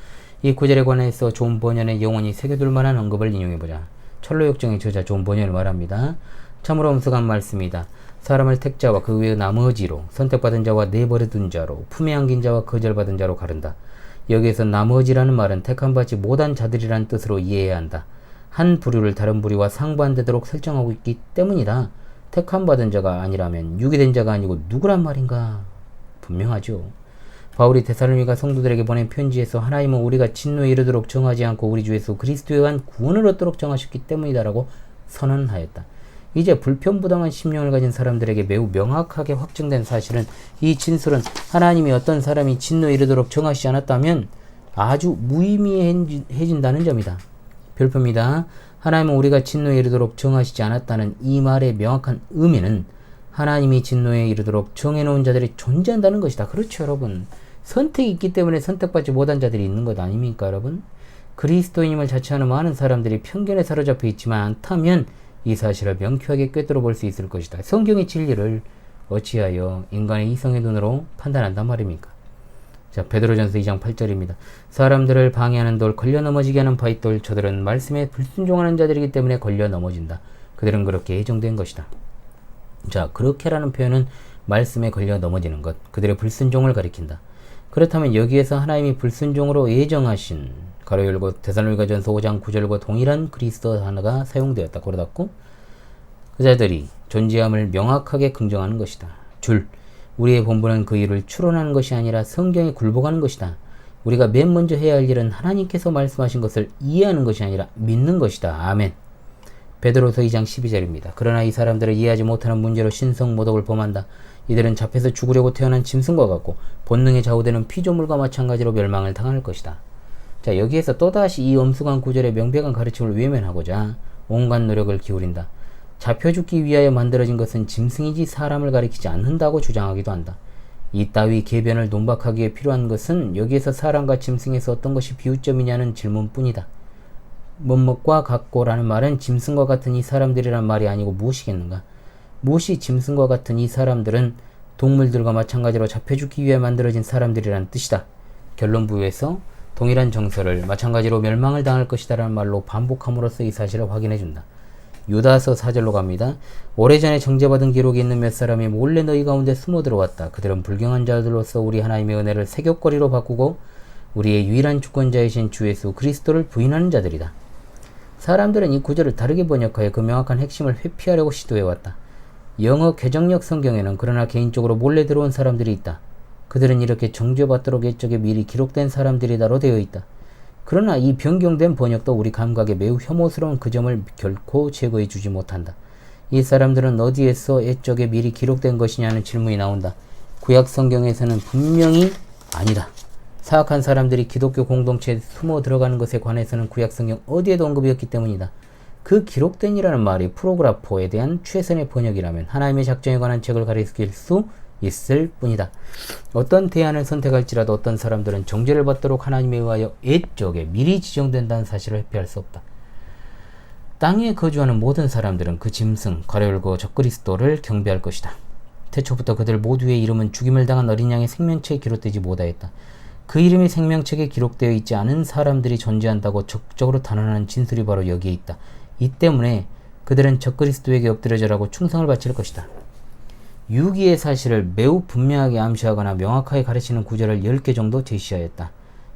이 구절에 관해서 존 버년의 영원히 새겨둘 만한 언급을 인용해보자. 철로역정의 저자 존 버년을 말합니다. 참으로 엄숙한 말씀이다. 사람을 택자와 그 외의 나머지로, 선택받은 자와 내버려둔 자로, 품에 안긴 자와 거절받은 자로 가른다. 여기에서 나머지라는 말은 택함받지 못한 자들이라는 뜻으로 이해해야 한다. 한 부류를 다른 부류와 상반되도록 설정하고 있기 때문이다. 택함받은 자가 아니라면 유기된 자가 아니고 누구란 말인가? 분명하죠. 바울이 데살로니가 성도들에게 보낸 편지에서 하나님은 우리가 진노에 이르도록 정하지 않고 우리 주 예수 그리스도에 의한 구원을 얻도록 정하셨기 때문이다라고 선언하였다. 이제 불편부당한 심령을 가진 사람들에게 매우 명확하게 확증된 사실은 이 진술은 하나님이 어떤 사람이 진노에 이르도록 정하시지 않았다면 아주 무의미해진다는 점이다. 별표입니다. 하나님은 우리가 진노에 이르도록 정하시지 않았다는 이 말의 명확한 의미는 하나님이 진노에 이르도록 정해놓은 자들이 존재한다는 것이다. 그렇죠, 여러분. 선택이 있기 때문에 선택받지 못한 자들이 있는 것 아닙니까, 여러분? 그리스도인임을 자처하는 많은 사람들이 편견에 사로잡혀 있지만 않다면 이 사실을 명쾌하게 꿰뚫어 볼 수 있을 것이다. 성경의 진리를 어찌하여 인간의 이성의 눈으로 판단한단 말입니까? 자, 베드로전서 2장 8절입니다. 사람들을 방해하는 돌, 걸려 넘어지게 하는 바윗돌, 저들은 말씀에 불순종하는 자들이기 때문에 걸려 넘어진다. 그들은 그렇게 예정된 것이다. 자, 그렇게라는 표현은 말씀에 걸려 넘어지는 것, 그들의 불순종을 가리킨다. 그렇다면 여기에서 하나님이 불순종으로 예정하신 가로 열고 데살로니가전서 5장 9절과 동일한 그리스도 단어가 사용되었다. 가로 닫고 그 자들이 존재함을 명확하게 긍정하는 것이다. 우리의 본분은 그 일을 추론하는 것이 아니라 성경에 굴복하는 것이다. 우리가 맨 먼저 해야 할 일은 하나님께서 말씀하신 것을 이해하는 것이 아니라 믿는 것이다. 아멘. 베드로서 2장 12절입니다. 그러나 이 사람들을 이해하지 못하는 문제로 신성모독을 범한다. 이들은 잡혀서 죽으려고 태어난 짐승과 같고 본능에 좌우되는 피조물과 마찬가지로 멸망을 당할 것이다. 자, 여기에서 또다시 이 엄숙한 구절의 명백한 가르침을 외면하고자 온갖 노력을 기울인다. 잡혀 죽기 위하여 만들어진 것은 짐승이지 사람을 가리키지 않는다고 주장하기도 한다. 이따위 계변을 논박하기 위해 필요한 것은 여기에서 사람과 짐승에서 어떤 것이 비유점이냐는 질문뿐이다. 뭐뭇과 같고라는 말은 짐승과 같은 이 사람들이란 말이 아니고 무엇이겠는가? 무엇이 짐승과 같은 이 사람들은 동물들과 마찬가지로 잡혀 죽기 위해 만들어진 사람들이란 뜻이다. 결론 부여에서 동일한 정서를 마찬가지로 멸망을 당할 것이다 라는 말로 반복함으로써 이 사실을 확인해준다. 유다서 4절로 갑니다. 오래전에 정죄받은 기록이 있는 몇 사람이 몰래 너희 가운데 숨어 들어왔다. 그들은 불경한 자들로서 우리 하나님의 은혜를 세귑거리로 바꾸고 우리의 유일한 주권자이신 주 예수 그리스도를 부인하는 자들이다. 사람들은 이 구절을 다르게 번역하여 그 명확한 핵심을 회피하려고 시도해왔다. 영어 개정역 성경에는 그러나 개인적으로 몰래 들어온 사람들이 있다. 그들은 이렇게 정죄받도록 옛적에 미리 기록된 사람들이다로 되어 있다. 그러나 이 변경된 번역도 우리 감각에 매우 혐오스러운 그 점을 결코 제거해 주지 못한다. 이 사람들은 어디에서 옛적에 미리 기록된 것이냐는 질문이 나온다. 구약 성경에서는 분명히 아니다. 사악한 사람들이 기독교 공동체에 숨어 들어가는 것에 관해서는 구약 성경 어디에도 언급이 없기 때문이다. 그 기록된이라는 말이 프로그라포에 대한 최선의 번역이라면 하나님의 작정에 관한 책을 가리킬 수 있을 뿐이다. 어떤 대안을 선택할지라도 어떤 사람들은 정죄를 받도록 하나님에 의하여 옛적에 미리 지정된다는 사실을 회피할 수 없다. 땅에 거주하는 모든 사람들은 그 짐승, 괄호 적그리스도를 경배할 것이다. 태초부터 그들 모두의 이름은 죽임을 당한 어린 양의 생명책에 기록되지 못하였다. 그 이름이 생명책에 기록되어 있지 않은 사람들이 존재한다고 적극적으로 단언하는 진술이 바로 여기에 있다. 이 때문에 그들은 적그리스도에게 엎드려져라고 충성을 바칠 것이다. 유기의 사실을 매우 분명하게 암시하거나 명확하게 가르치는 구절을 10개 정도 제시하였다.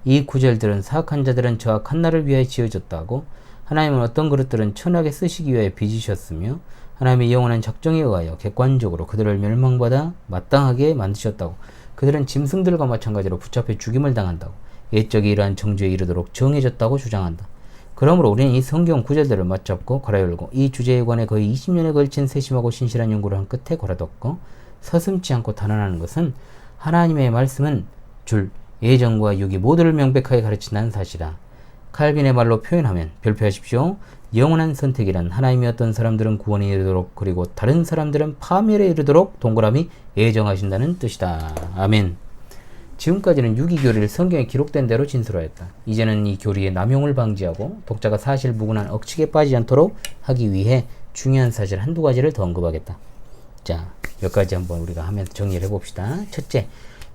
이 구절들은 사악한 자들은 저와 칸나를 위하여 지어졌다고, 하나님은 어떤 그릇들은 천하게 쓰시기 위하여 빚으셨으며 하나님의 영원한 작정에 의하여 객관적으로 그들을 멸망받아 마땅하게 만드셨다고, 그들은 짐승들과 마찬가지로 붙잡혀 죽임을 당한다고, 옛적에 이러한 정죄에 이르도록 정해졌다고 주장한다. 그러므로 우리는 이 성경 구절들을 맞잡고 괄호열고 이 주제에 관해 거의 20년에 걸친 세심하고 신실한 연구를 한 끝에 괄호덮고 서슴지 않고 단언하는 것은 하나님의 말씀은 줄, 예정과 유기 모두를 명백하게 가르친다는 사실이다. 칼빈의 말로 표현하면 별표하십시오. 영원한 선택이란 하나님이 어떤 사람들은 구원에 이르도록 그리고 다른 사람들은 파멸에 이르도록 동그라미 예정하신다는 뜻이다. 아멘. 지금까지는 유기교리를 성경에 기록된 대로 진술하였다. 이제는 이 교리의 남용을 방지하고 독자가 사실무근한 억측에 빠지지 않도록 하기 위해 중요한 사실 한두 가지를 더 언급하겠다. 자, 몇 가지 한번 우리가 하면서 정리를 해봅시다. 첫째,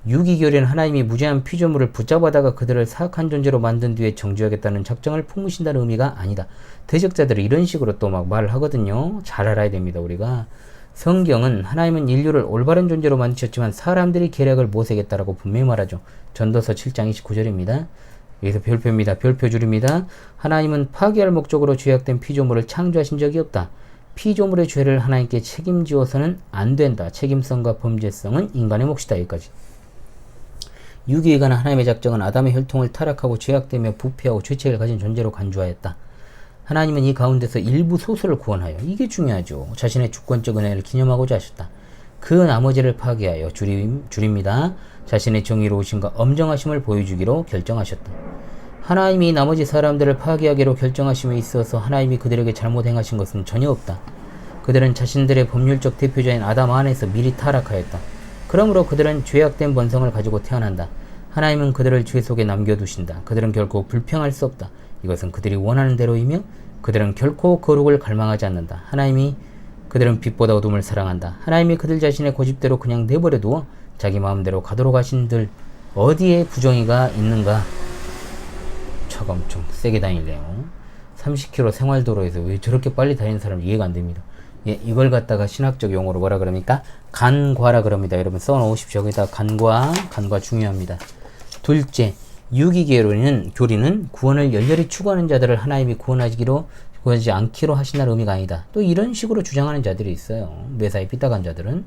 유기교리는 하나님이 무죄한 피조물을 붙잡아다가 그들을 사악한 존재로 만든 뒤에 정죄하겠다는 작정을 품으신다는 의미가 아니다. 대적자들이 이런 식으로 또 막 말을 하거든요. 잘 알아야 됩니다. 우리가 성경은 하나님은 인류를 올바른 존재로 만드셨지만 사람들이 계략을 모색했다라고 분명히 말하죠. 전도서 7장 29절입니다. 여기서 별표입니다. 별표 줄입니다. 하나님은 파괴할 목적으로 죄악된 피조물을 창조하신 적이 없다. 피조물의 죄를 하나님께 책임지어서는 안 된다. 책임성과 범죄성은 인간의 몫이다. 여기까지. 유기에 관한 하나님의 작정은 아담의 혈통을 타락하고 죄악되며 부패하고 죄책을 가진 존재로 간주하였다. 하나님은 이 가운데서 일부 소수를 구원하여, 이게 중요하죠. 자신의 주권적 은혜를 기념하고자 하셨다. 그 나머지를 파괴하여 줄입니다. 자신의 정의로우심과 엄정하심을 보여주기로 결정하셨다. 하나님이 나머지 사람들을 파괴하기로 결정하심에 있어서 하나님이 그들에게 잘못 행하신 것은 전혀 없다. 그들은 자신들의 법률적 대표자인 아담 안에서 미리 타락하였다. 그러므로 그들은 죄악된 본성을 가지고 태어난다. 하나님은 그들을 죄 속에 남겨두신다. 그들은 결코 불평할 수 없다. 이것은 그들이 원하는 대로이며 그들은 결코 거룩을 갈망하지 않는다. 하나님이 그들은 빛보다 어둠을 사랑한다. 하나님이 그들 자신의 고집대로 그냥 내버려 두어 자기 마음대로 가도록 하신들 어디에 부정의가 있는가? 차가 엄청 세게 다니네요. 30km 생활도로에서 왜 저렇게 빨리 다니는 사람 이해가 안 됩니다. 예, 이걸 갖다가 신학적 용어로 뭐라 그럽니까? 간과라 그럽니다. 여러분 써놓으십시오. 여기다 간과 중요합니다. 둘째, 유기교리는 구원을 열렬히 추구하는 자들을 하나님이 구원하지 않기로 하신다는 의미가 아니다. 또 이런 식으로 주장하는 자들이 있어요. 매사에 삐딱한 자들은.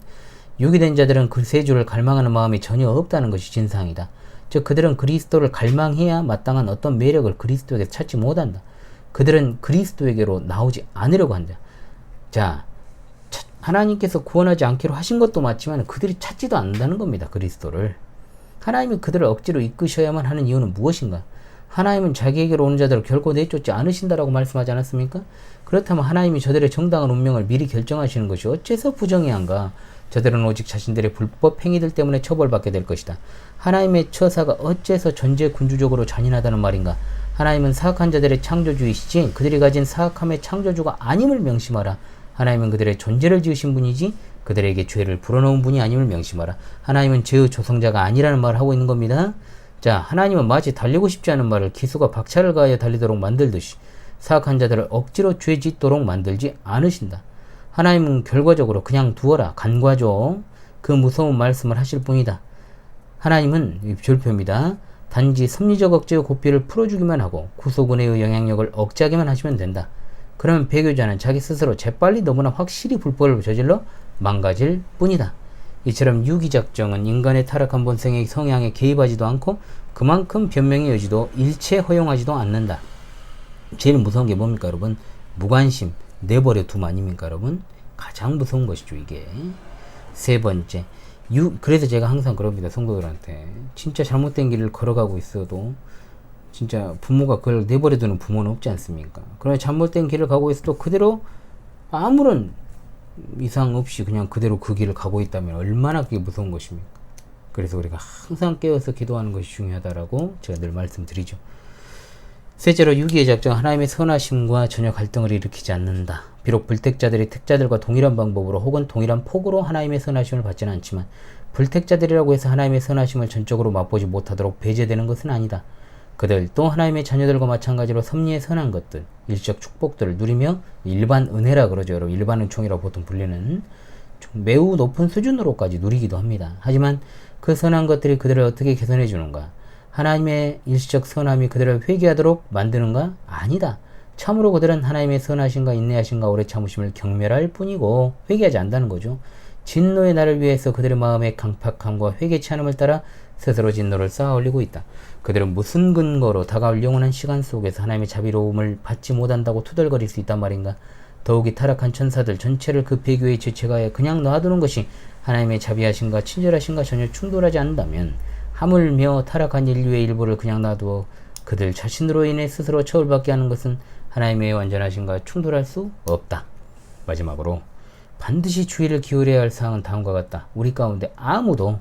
유기된 자들은 그 세 주를 갈망하는 마음이 전혀 없다는 것이 진상이다. 즉 그들은 그리스도를 갈망해야 마땅한 어떤 매력을 그리스도에게 찾지 못한다. 그들은 그리스도에게로 나오지 않으려고 한다. 자, 하나님께서 구원하지 않기로 하신 것도 맞지만 그들이 찾지도 않는다는 겁니다. 그리스도를. 하나님이 그들을 억지로 이끄셔야만 하는 이유는 무엇인가? 하나님은 자기에게로 오는 자들을 결코 내쫓지 않으신다라고 말씀하지 않았습니까? 그렇다면 하나님이 저들의 정당한 운명을 미리 결정하시는 것이 어째서 부정의한가? 저들은 오직 자신들의 불법 행위들 때문에 처벌받게 될 것이다. 하나님의 처사가 어째서 전제 군주적으로 잔인하다는 말인가? 하나님은 사악한 자들의 창조주이시지 그들이 가진 사악함의 창조주가 아님을 명심하라. 하나님은 그들의 존재를 지으신 분이지 그들에게 죄를 불어넣은 분이 아님을 명심하라. 하나님은 죄의 조성자가 아니라는 말을 하고 있는 겁니다. 자, 하나님은 마치 달리고 싶지 않은 말을 기수가 박차를 가하여 달리도록 만들듯이 사악한 자들을 억지로 죄 짓도록 만들지 않으신다. 하나님은 결과적으로 그냥 두어라, 간과죠. 그 무서운 말씀을 하실 뿐이다. 하나님은 졸표입니다. 단지 섭리적 억제의 고삐를 풀어주기만 하고 구속은혜의 영향력을 억제하기만 하시면 된다. 그러면 배교자는 자기 스스로 재빨리 너무나 확실히 불법을 저질러 망가질 뿐이다. 이처럼 유기작정은 인간의 타락한 본성의 성향에 개입하지도 않고 그만큼 변명의 여지도 일체 허용하지도 않는다. 제일 무서운 게 뭡니까 여러분? 무관심, 내버려 둠 아닙니까 여러분? 가장 무서운 것이죠 이게. 세 번째, 그래서 제가 항상 그럽니다. 성도들한테 진짜 잘못된 길을 걸어가고 있어도 진짜 부모가 그걸 내버려두는 부모는 없지 않습니까? 그러나 잘못된 길을 가고 있어도 그대로 아무런 이상 없이 그냥 그대로 그 길을 가고 있다면 얼마나 그게 무서운 것입니까? 그래서 우리가 항상 깨어서 기도하는 것이 중요하다라고 제가 늘 말씀드리죠. 셋째로 유기의 작정, 하나님의 선하심과 전혀 갈등을 일으키지 않는다. 비록 불택자들이 택자들과 동일한 방법으로 혹은 동일한 폭으로 하나님의 선하심을 받지는 않지만 불택자들이라고 해서 하나님의 선하심을 전적으로 맛보지 못하도록 배제되는 것은 아니다. 그들 또 하나님의 자녀들과 마찬가지로 섭리의 선한 것들, 일적 축복들을 누리며 일반 은혜라 그러죠. 여러분, 일반 은총이라고 보통 불리는 매우 높은 수준으로까지 누리기도 합니다. 하지만 그 선한 것들이 그들을 어떻게 개선해 주는가? 하나님의 일시적 선함이 그들을 회개하도록 만드는가? 아니다. 참으로 그들은 하나님의 선하심과 인내하심과 오래 참으심을 경멸할 뿐이고 회개하지 않는다는 거죠. 진노의 날을 위해서 그들의 마음의 강팍함과 회개치 않음을 따라 스스로 진노를 쌓아 올리고 있다. 그들은 무슨 근거로 다가올 영원한 시간 속에서 하나님의 자비로움을 받지 못한다고 투덜거릴 수 있단 말인가? 더욱이 타락한 천사들 전체를 그 배교의 지체가에 그냥 놔두는 것이 하나님의 자비하심과 친절하심과 전혀 충돌하지 않는다면 하물며 타락한 인류의 일부를 그냥 놔두어 그들 자신으로 인해 스스로 처벌받게 하는 것은 하나님의 완전하심과 충돌할 수 없다. 마지막으로 반드시 주의를 기울여야 할 사항은 다음과 같다. 우리 가운데 아무도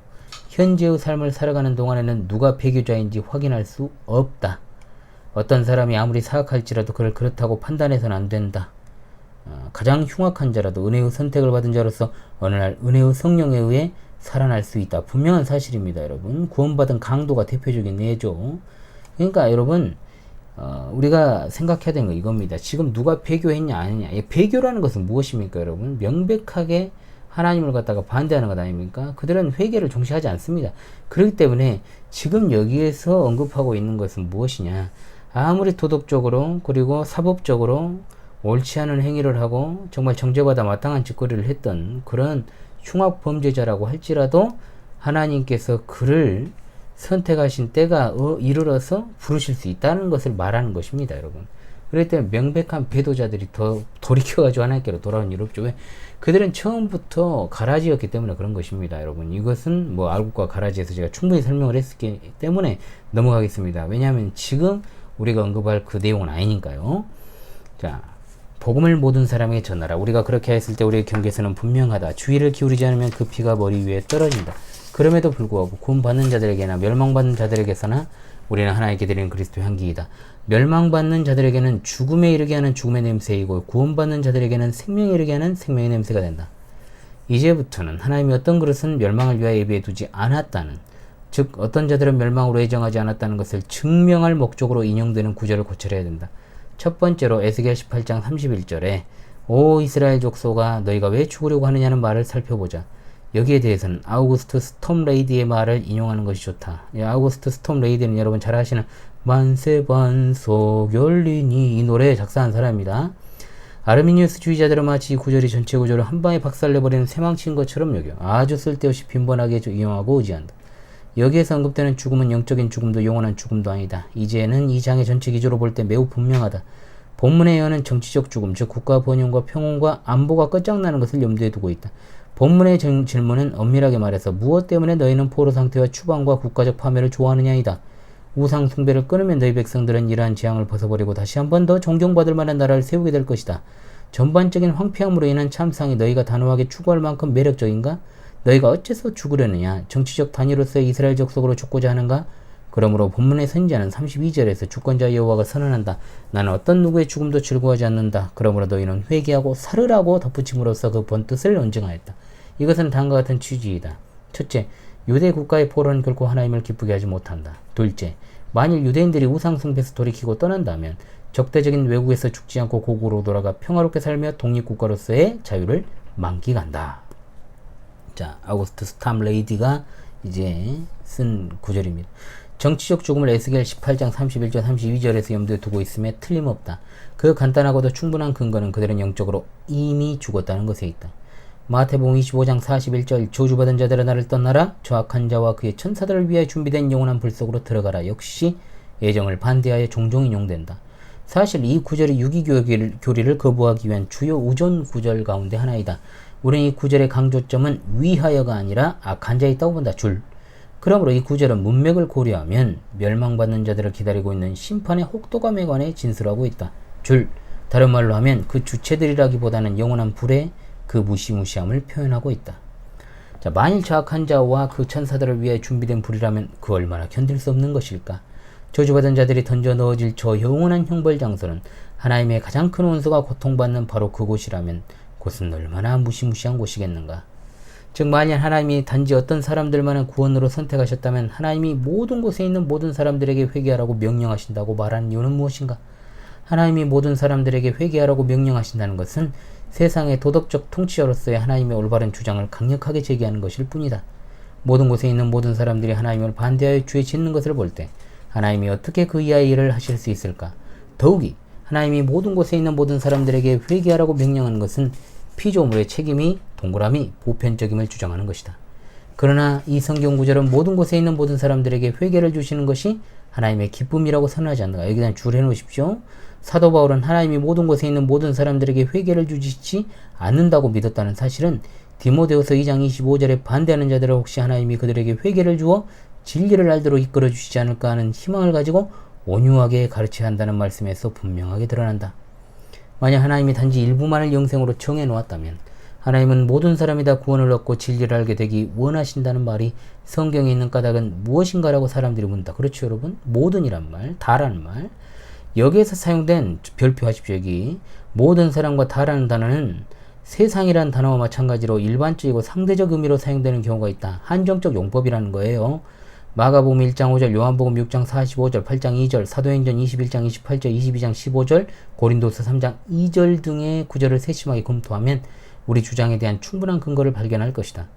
현재의 삶을 살아가는 동안에는 누가 배교자인지 확인할 수 없다. 어떤 사람이 아무리 사악할지라도 그를 그렇다고 판단해서는 안 된다. 가장 흉악한 자라도 은혜의 선택을 받은 자로서 어느 날 은혜의 성령에 의해 살아날 수 있다. 분명한 사실입니다. 여러분, 구원받은 강도가 대표적인 예죠. 그러니까 여러분, 우리가 생각해야 되는 거 이겁니다. 지금 누가 배교했냐 아니냐. 배교라는 것은 무엇입니까 여러분? 명백하게 하나님을 갖다가 반대하는 것 아닙니까? 그들은 회개를重視하지 않습니다. 그렇기 때문에 지금 여기에서 언급하고 있는 것은 무엇이냐? 아무리 도덕적으로 그리고 사법적으로 옳지 않은 행위를 하고 정말 정죄받아 마땅한 짓거리를 했던 그런 흉악 범죄자라고 할지라도 하나님께서 그를 선택하신 때가 이르러서 부르실 수 있다는 것을 말하는 것입니다, 여러분. 그렇기 때문에 명백한 배도자들이 더 돌이켜가지고 하나님께로 돌아온 일 없죠. 왜? 그들은 처음부터 가라지였기 때문에 그런 것입니다, 여러분. 이것은 뭐 알곡과 가라지에서 제가 충분히 설명을 했기 때문에 넘어가겠습니다. 왜냐하면 지금 우리가 언급할 그 내용은 아니니까요. 자, 복음을 모든 사람에게 전하라. 우리가 그렇게 했을 때 우리의 경계선은 분명하다. 주의를 기울이지 않으면 그 피가 머리 위에 떨어진다. 그럼에도 불구하고 구원받는 자들에게나 멸망받는 자들에게서나 우리는 하나님께 드리는 그리스도의 향기이다. 멸망받는 자들에게는 죽음에 이르게 하는 죽음의 냄새이고 구원받는 자들에게는 생명에 이르게 하는 생명의 냄새가 된다. 이제부터는 하나님이 어떤 그릇은 멸망을 위하여 예비해 두지 않았다는, 즉 어떤 자들은 멸망으로 예정하지 않았다는 것을 증명할 목적으로 인용되는 구절을 고찰해야 된다. 첫 번째로 에스겔 18장 31절에 오 이스라엘 족속아 너희가 왜 죽으려고 하느냐는 말을 살펴보자. 여기에 대해서는 아우구스트 스톰레이디의 말을 인용하는 것이 좋다. 아우구스트 스톰레이디는 여러분 잘 아시는 만세반석 열리니 이 노래 작사한 사람입니다. 아르미니우스 주의자들은 마치 이 구절이 전체 구절을 한방에 박살내버리는 쇠망치인 것처럼 여겨 아주 쓸데없이 빈번하게 이용하고 의지한다. 여기에서 언급되는 죽음은 영적인 죽음도 영원한 죽음도 아니다. 이제는 이 장의 전체 기조로 볼 때 매우 분명하다. 본문의 예언은 정치적 죽음, 즉 국가 번영과 평온과 안보가 끝장나는 것을 염두에 두고 있다. 본문의 질문은 엄밀하게 말해서 무엇 때문에 너희는 포로 상태와 추방과 국가적 파멸을 좋아하느냐이다. 우상 숭배를 끊으면 너희 백성들은 이러한 재앙을 벗어버리고 다시 한 번 더 존경받을 만한 나라를 세우게 될 것이다. 전반적인 황폐함으로 인한 참상이 너희가 단호하게 추구할 만큼 매력적인가? 너희가 어째서 죽으려느냐? 정치적 단위로서의 이스라엘 족속으로 죽고자 하는가? 그러므로 본문의 선지자는 32절에서 주권자 여호와가 선언한다. 나는 어떤 누구의 죽음도 즐거워하지 않는다. 그러므로 너희는 회개하고 살으라고 덧붙임으로써 그 본뜻을 논증하였다. 이것은 다음과 같은 취지이다. 첫째, 유대 국가의 포로는 결코 하나님을 기쁘게 하지 못한다. 둘째, 만일 유대인들이 우상 숭배에서 돌이키고 떠난다면 적대적인 외국에서 죽지 않고 고국으로 돌아가 평화롭게 살며 독립국가로서의 자유를 만끽한다. 자, 아우구스투스 탐 레이디가 이제 쓴 구절입니다. 정치적 죽음을 에스겔 18장 31절 32절에서 염두에 두고 있음에 틀림없다. 그 간단하고도 충분한 근거는 그들은 영적으로 이미 죽었다는 것에 있다. 마태복음 25장 41절 저주받은 자들아 나를 떠나라. 저 악한 자와 그의 천사들을 위하여 준비된 영원한 불 속으로 들어가라. 역시 예정을 반대하여 종종 인용된다. 사실 이 구절이 유기교리를 거부하기 위한 주요 우전 구절 가운데 하나이다. 우리는 이 구절의 강조점은 위하여가 아니라 악한 자에 있다고 본다. 그러므로 이 구절은 문맥을 고려하면 멸망받는 자들을 기다리고 있는 심판의 혹독함에 관해 진술하고 있다. 다른 말로 하면 그 주체들이라기보다는 영원한 불의 그 무시무시함을 표현하고 있다. 자, 만일 저 악한 자와 그 천사들을 위해 준비된 불이라면 그 얼마나 견딜 수 없는 것일까? 저주받은 자들이 던져 넣어질 저 영원한 형벌 장소는 하나님의 가장 큰 원수가 고통받는 바로 그곳이라면 그곳은 얼마나 무시무시한 곳이겠는가? 즉 만약 하나님이 단지 어떤 사람들만을 구원으로 선택하셨다면 하나님이 모든 곳에 있는 모든 사람들에게 회개하라고 명령하신다고 말하는 이유는 무엇인가? 하나님이 모든 사람들에게 회개하라고 명령하신다는 것은 세상의 도덕적 통치자로서의 하나님의 올바른 주장을 강력하게 제기하는 것일 뿐이다. 모든 곳에 있는 모든 사람들이 하나님을 반대하여 죄 짓는 것을 볼 때 하나님이 어떻게 그 이하의 일을 하실 수 있을까? 더욱이 하나님이 모든 곳에 있는 모든 사람들에게 회개하라고 명령하는 것은 피조물의 책임이 동그라미 보편적임을 주장하는 것이다. 그러나 이 성경 구절은 모든 곳에 있는 모든 사람들에게 회개를 주시는 것이 하나님의 기쁨이라고 선언하지 않는가? 여기다 줄 해놓으십시오. 사도 바울은 하나님이 모든 곳에 있는 모든 사람들에게 회개를 주시지 않는다고 믿었다는 사실은 디모데후서 2장 25절에 반대하는 자들을 혹시 하나님이 그들에게 회개를 주어 진리를 알도록 이끌어 주시지 않을까 하는 희망을 가지고 온유하게 가르쳐야 한다는 말씀에서 분명하게 드러난다. 만약 하나님이 단지 일부만을 영생으로 정해놓았다면 하나님은 모든 사람이 다 구원을 얻고 진리를 알게 되기 원하신다는 말이 성경에 있는 까닭은 무엇인가라고 사람들이 묻는다. 그렇죠 여러분? 모든이란 말, 다라는 말. 여기에서 사용된 별표하십시오. 여기 모든 사람과 다라는 단어는 세상이란 단어와 마찬가지로 일반적이고 상대적 의미로 사용되는 경우가 있다. 한정적 용법이라는 거예요. 마가복음 1장 5절, 요한복음 6장 45절, 8장 2절, 사도행전 21장 28절, 22장 15절, 고린도서 3장 2절 등의 구절을 세심하게 검토하면 우리 주장에 대한 충분한 근거를 발견할 것이다.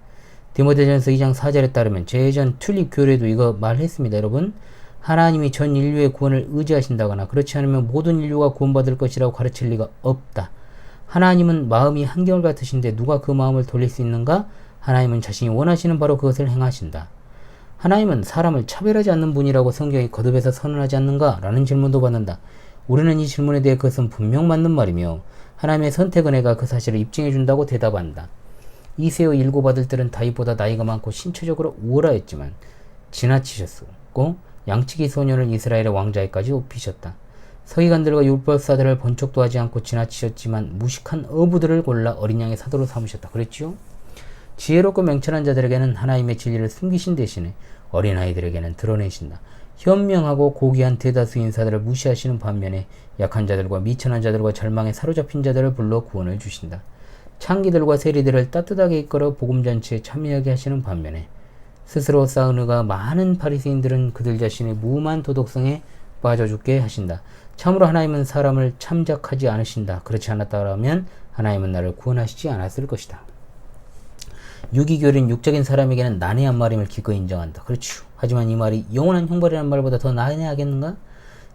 디모데전서 2장 4절에 따르면 제전 튤립 교회도 이거 말했습니다. 여러분, 하나님이 전 인류의 구원을 의지하신다거나 그렇지 않으면 모든 인류가 구원받을 것이라고 가르칠 리가 없다. 하나님은 마음이 한결 같으신데 누가 그 마음을 돌릴 수 있는가? 하나님은 자신이 원하시는 바로 그것을 행하신다. 하나님은 사람을 차별하지 않는 분이라고 성경이 거듭해서 선언하지 않는가? 라는 질문도 받는다. 우리는 이 질문에 대해 그것은 분명 맞는 말이며 하나님의 선택 은혜가 그 사실을 입증해 준다고 대답한다. 이세요 일곱 아들들은 다윗보다 나이가 많고 신체적으로 우월하였지만 지나치셨고 양치기 소년을 이스라엘의 왕자에까지 높이셨다. 서기관들과 율법사들을 번쩍도 하지 않고 지나치셨지만 무식한 어부들을 골라 어린 양의 사도로 삼으셨다. 그랬지요? 지혜롭고 명철한 자들에게는 하나님의 진리를 숨기신 대신에 어린아이들에게는 드러내신다. 현명하고 고귀한 대다수 인사들을 무시하시는 반면에 약한 자들과 미천한 자들과 절망에 사로잡힌 자들을 불러 구원을 주신다. 창기들과 세리들을 따뜻하게 이끌어 복음잔치에 참여하게 하시는 반면에 스스로 쌓은 의가 많은 바리새인들은 그들 자신의 무음한 도덕성에 빠져 죽게 하신다. 참으로 하나님은 사람을 참작하지 않으신다. 그렇지 않았다면 하나님은 나를 구원하시지 않았을 것이다. 유기교리는 육적인 사람에게는 난해한 말임을 기꺼이 인정한다. 그렇죠. 하지만 이 말이 영원한 형벌이라는 말보다 더 난해하겠는가?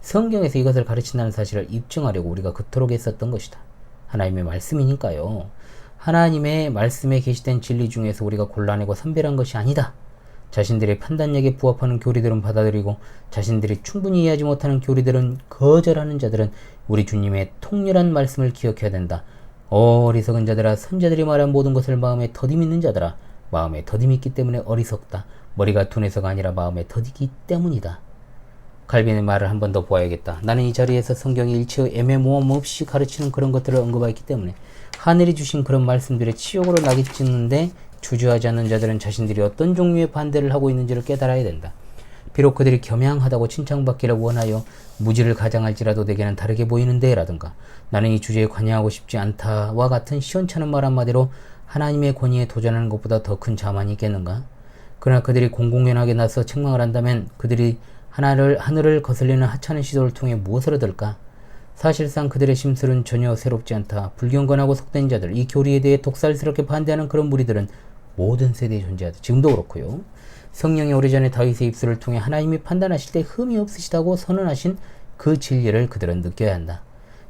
성경에서 이것을 가르친다는 사실을 입증하려고 우리가 그토록 애썼던 것이다. 하나님의 말씀이니까요. 하나님의 말씀에 게시된 진리 중에서 우리가 골라내고 선별한 것이 아니다. 자신들의 판단력에 부합하는 교리들은 받아들이고 자신들이 충분히 이해하지 못하는 교리들은 거절하는 자들은 우리 주님의 통렬한 말씀을 기억해야 된다. 어리석은 자들아, 선자들이 말한 모든 것을 마음에 더디 믿는 자들아, 마음에 더디 믿기 때문에 어리석다. 머리가 둔해서가 아니라 마음에 더디기 때문이다. 칼빈의 말을 한 번 더 보아야겠다. 나는 이 자리에서 성경이 일체의 애매모호함 없이 가르치는 그런 것들을 언급하였기 때문에 하늘이 주신 그런 말씀들의 치욕으로 낙이 찍는데 주저하지 않는 자들은 자신들이 어떤 종류의 반대를 하고 있는지를 깨달아야 된다. 비록 그들이 겸양하다고 칭찬받기를 원하여 무지를 가장할지라도 내게는 다르게 보이는데 라든가 나는 이 주제에 관여하고 싶지 않다와 같은 시원찮은 말 한마디로 하나님의 권위에 도전하는 것보다 더 큰 자만이 있겠는가? 그러나 그들이 공공연하게 나서 책망을 한다면 그들이 하늘을 거슬리는 하찮은 시도를 통해 무엇을 얻을까? 사실상 그들의 심술은 전혀 새롭지 않다. 불경건하고 속된 자들, 이 교리에 대해 독살스럽게 반대하는 그런 무리들은 모든 세대에 존재하다. 지금도 그렇고요. 성령이 오래전에 다윗의 입술을 통해 하나님이 판단하실 때 흠이 없으시다고 선언하신 그 진리를 그들은 느껴야 한다.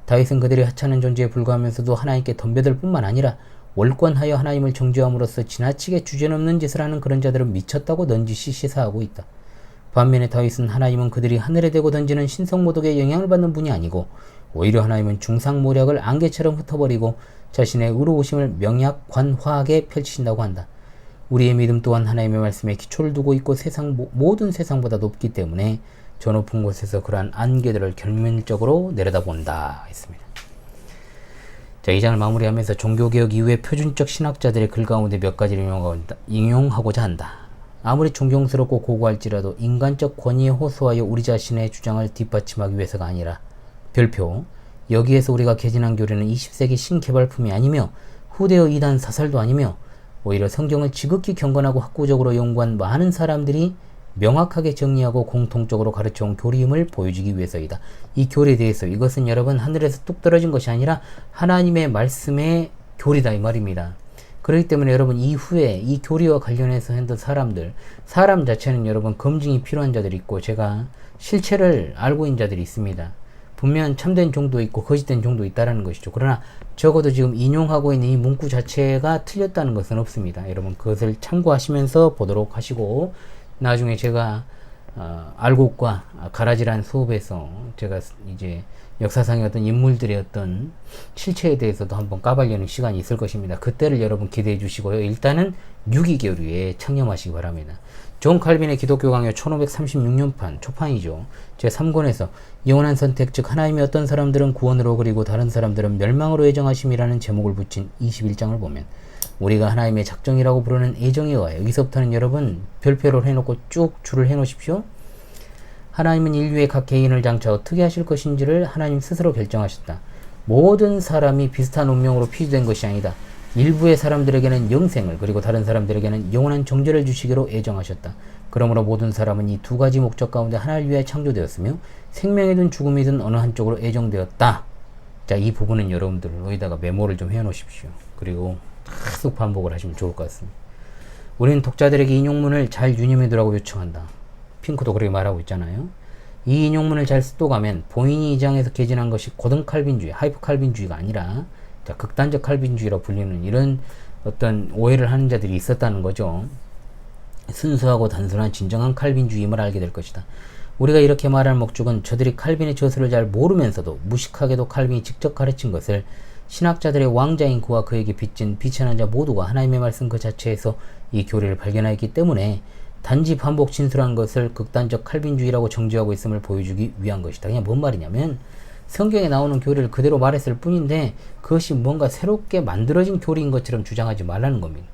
다윗은 그들이 하찮은 존재에 불과하면서도 하나님께 덤벼들 뿐만 아니라 월권하여 하나님을 정죄함으로써 지나치게 주제넘는 짓을 하는 그런 자들은 미쳤다고 넌지시 시사하고 있다. 반면에 다윗은 하나님은 그들이 하늘에 대고 던지는 신성모독에 영향을 받는 분이 아니고 오히려 하나님은 중상모략을 안개처럼 흩어버리고 자신의 의로우심을 명약관화하게 펼치신다고 한다. 우리의 믿음 또한 하나님의 말씀에 기초를 두고 있고 모든 세상보다 높기 때문에 저 높은 곳에서 그러한 안개들을 결면적으로 내려다본다 했습니다. 자, 이 장을 마무리하면서 종교개혁 이후의 표준적 신학자들의 글 가운데 몇 가지를 인용하고자 한다. 아무리 존경스럽고 고고할지라도 인간적 권위에 호소하여 우리 자신의 주장을 뒷받침하기 위해서가 아니라 별표, 여기에서 우리가 개진한 교리는 20세기 신개발품이 아니며 후대의 이단 사설도 아니며 오히려 성경을 지극히 경건하고 학구적으로 연구한 많은 사람들이 명확하게 정리하고 공통적으로 가르쳐온 교리임을 보여주기 위해서이다. 이 교리에 대해서 이것은 여러분 하늘에서 뚝 떨어진 것이 아니라 하나님의 말씀의 교리다 이 말입니다. 그렇기 때문에 여러분 이후에 이 교리와 관련해서 했던 사람 자체는 여러분 검증이 필요한 자들이 있고 제가 실체를 알고 있는 자들이 있습니다. 분명 참된 종도 있고 거짓된 종도 있다라는 것이죠. 그러나 적어도 지금 인용하고 있는 이 문구 자체가 틀렸다는 것은 없습니다. 여러분 그것을 참고하시면서 보도록 하시고 나중에 제가 알곡과 가라지란 수업에서 제가 이제 역사상의 어떤 인물들의 어떤 실체에 대해서도 한번 까발려는 시간이 있을 것입니다. 그때를 여러분 기대해 주시고요. 일단은 유기교류에 창념하시기 바랍니다. 존 칼빈의 기독교 강요 1536년판 초판이죠. 제3권에서 영원한 선택 즉 하나님이 어떤 사람들은 구원으로 그리고 다른 사람들은 멸망으로 애정하심이라는 제목을 붙인 21장을 보면 우리가 하나님의 작정이라고 부르는 애정에 의하여 여기서부터는 여러분 별표를 해놓고 쭉 줄을 해놓으십시오. 하나님은 인류의 각 개인을 장차 어떻게 하실 것인지를 하나님 스스로 결정하셨다. 모든 사람이 비슷한 운명으로 피조된 것이 아니다. 일부의 사람들에게는 영생을 그리고 다른 사람들에게는 영원한 정죄를 주시기로 애정하셨다. 그러므로 모든 사람은 이 두 가지 목적 가운데 하나를 위해 창조되었으며 생명이든 죽음이든 어느 한쪽으로 애정되었다. 자, 이 부분은 여러분들 여기다가 메모를 좀 해놓으십시오. 그리고 계속 반복을 하시면 좋을 것 같습니다. 우리는 독자들에게 인용문을 잘 유념해두라고 요청한다. 핑크도 그렇게 말하고 있잖아요. 이 인용문을 잘 습도가면 본인이 이 장에서 개진한 것이 고등 칼빈주의, 하이퍼 칼빈주의가 아니라 자, 극단적 칼빈주의라고 불리는 이런 어떤 오해를 하는 자들이 있었다는 거죠. 순수하고 단순한 진정한 칼빈주의임을 알게 될 것이다. 우리가 이렇게 말할 목적은 저들이 칼빈의 저서를 잘 모르면서도 무식하게도 칼빈이 직접 가르친 것을 신학자들의 왕자인 그와 그에게 빚진 비천한 자 모두가 하나님의 말씀 그 자체에서 이 교리를 발견하였기 때문에 단지 반복 진술한 것을 극단적 칼빈주의라고 정죄하고 있음을 보여주기 위한 것이다. 그냥 뭔 말이냐면 성경에 나오는 교리를 그대로 말했을 뿐인데 그것이 뭔가 새롭게 만들어진 교리인 것처럼 주장하지 말라는 겁니다.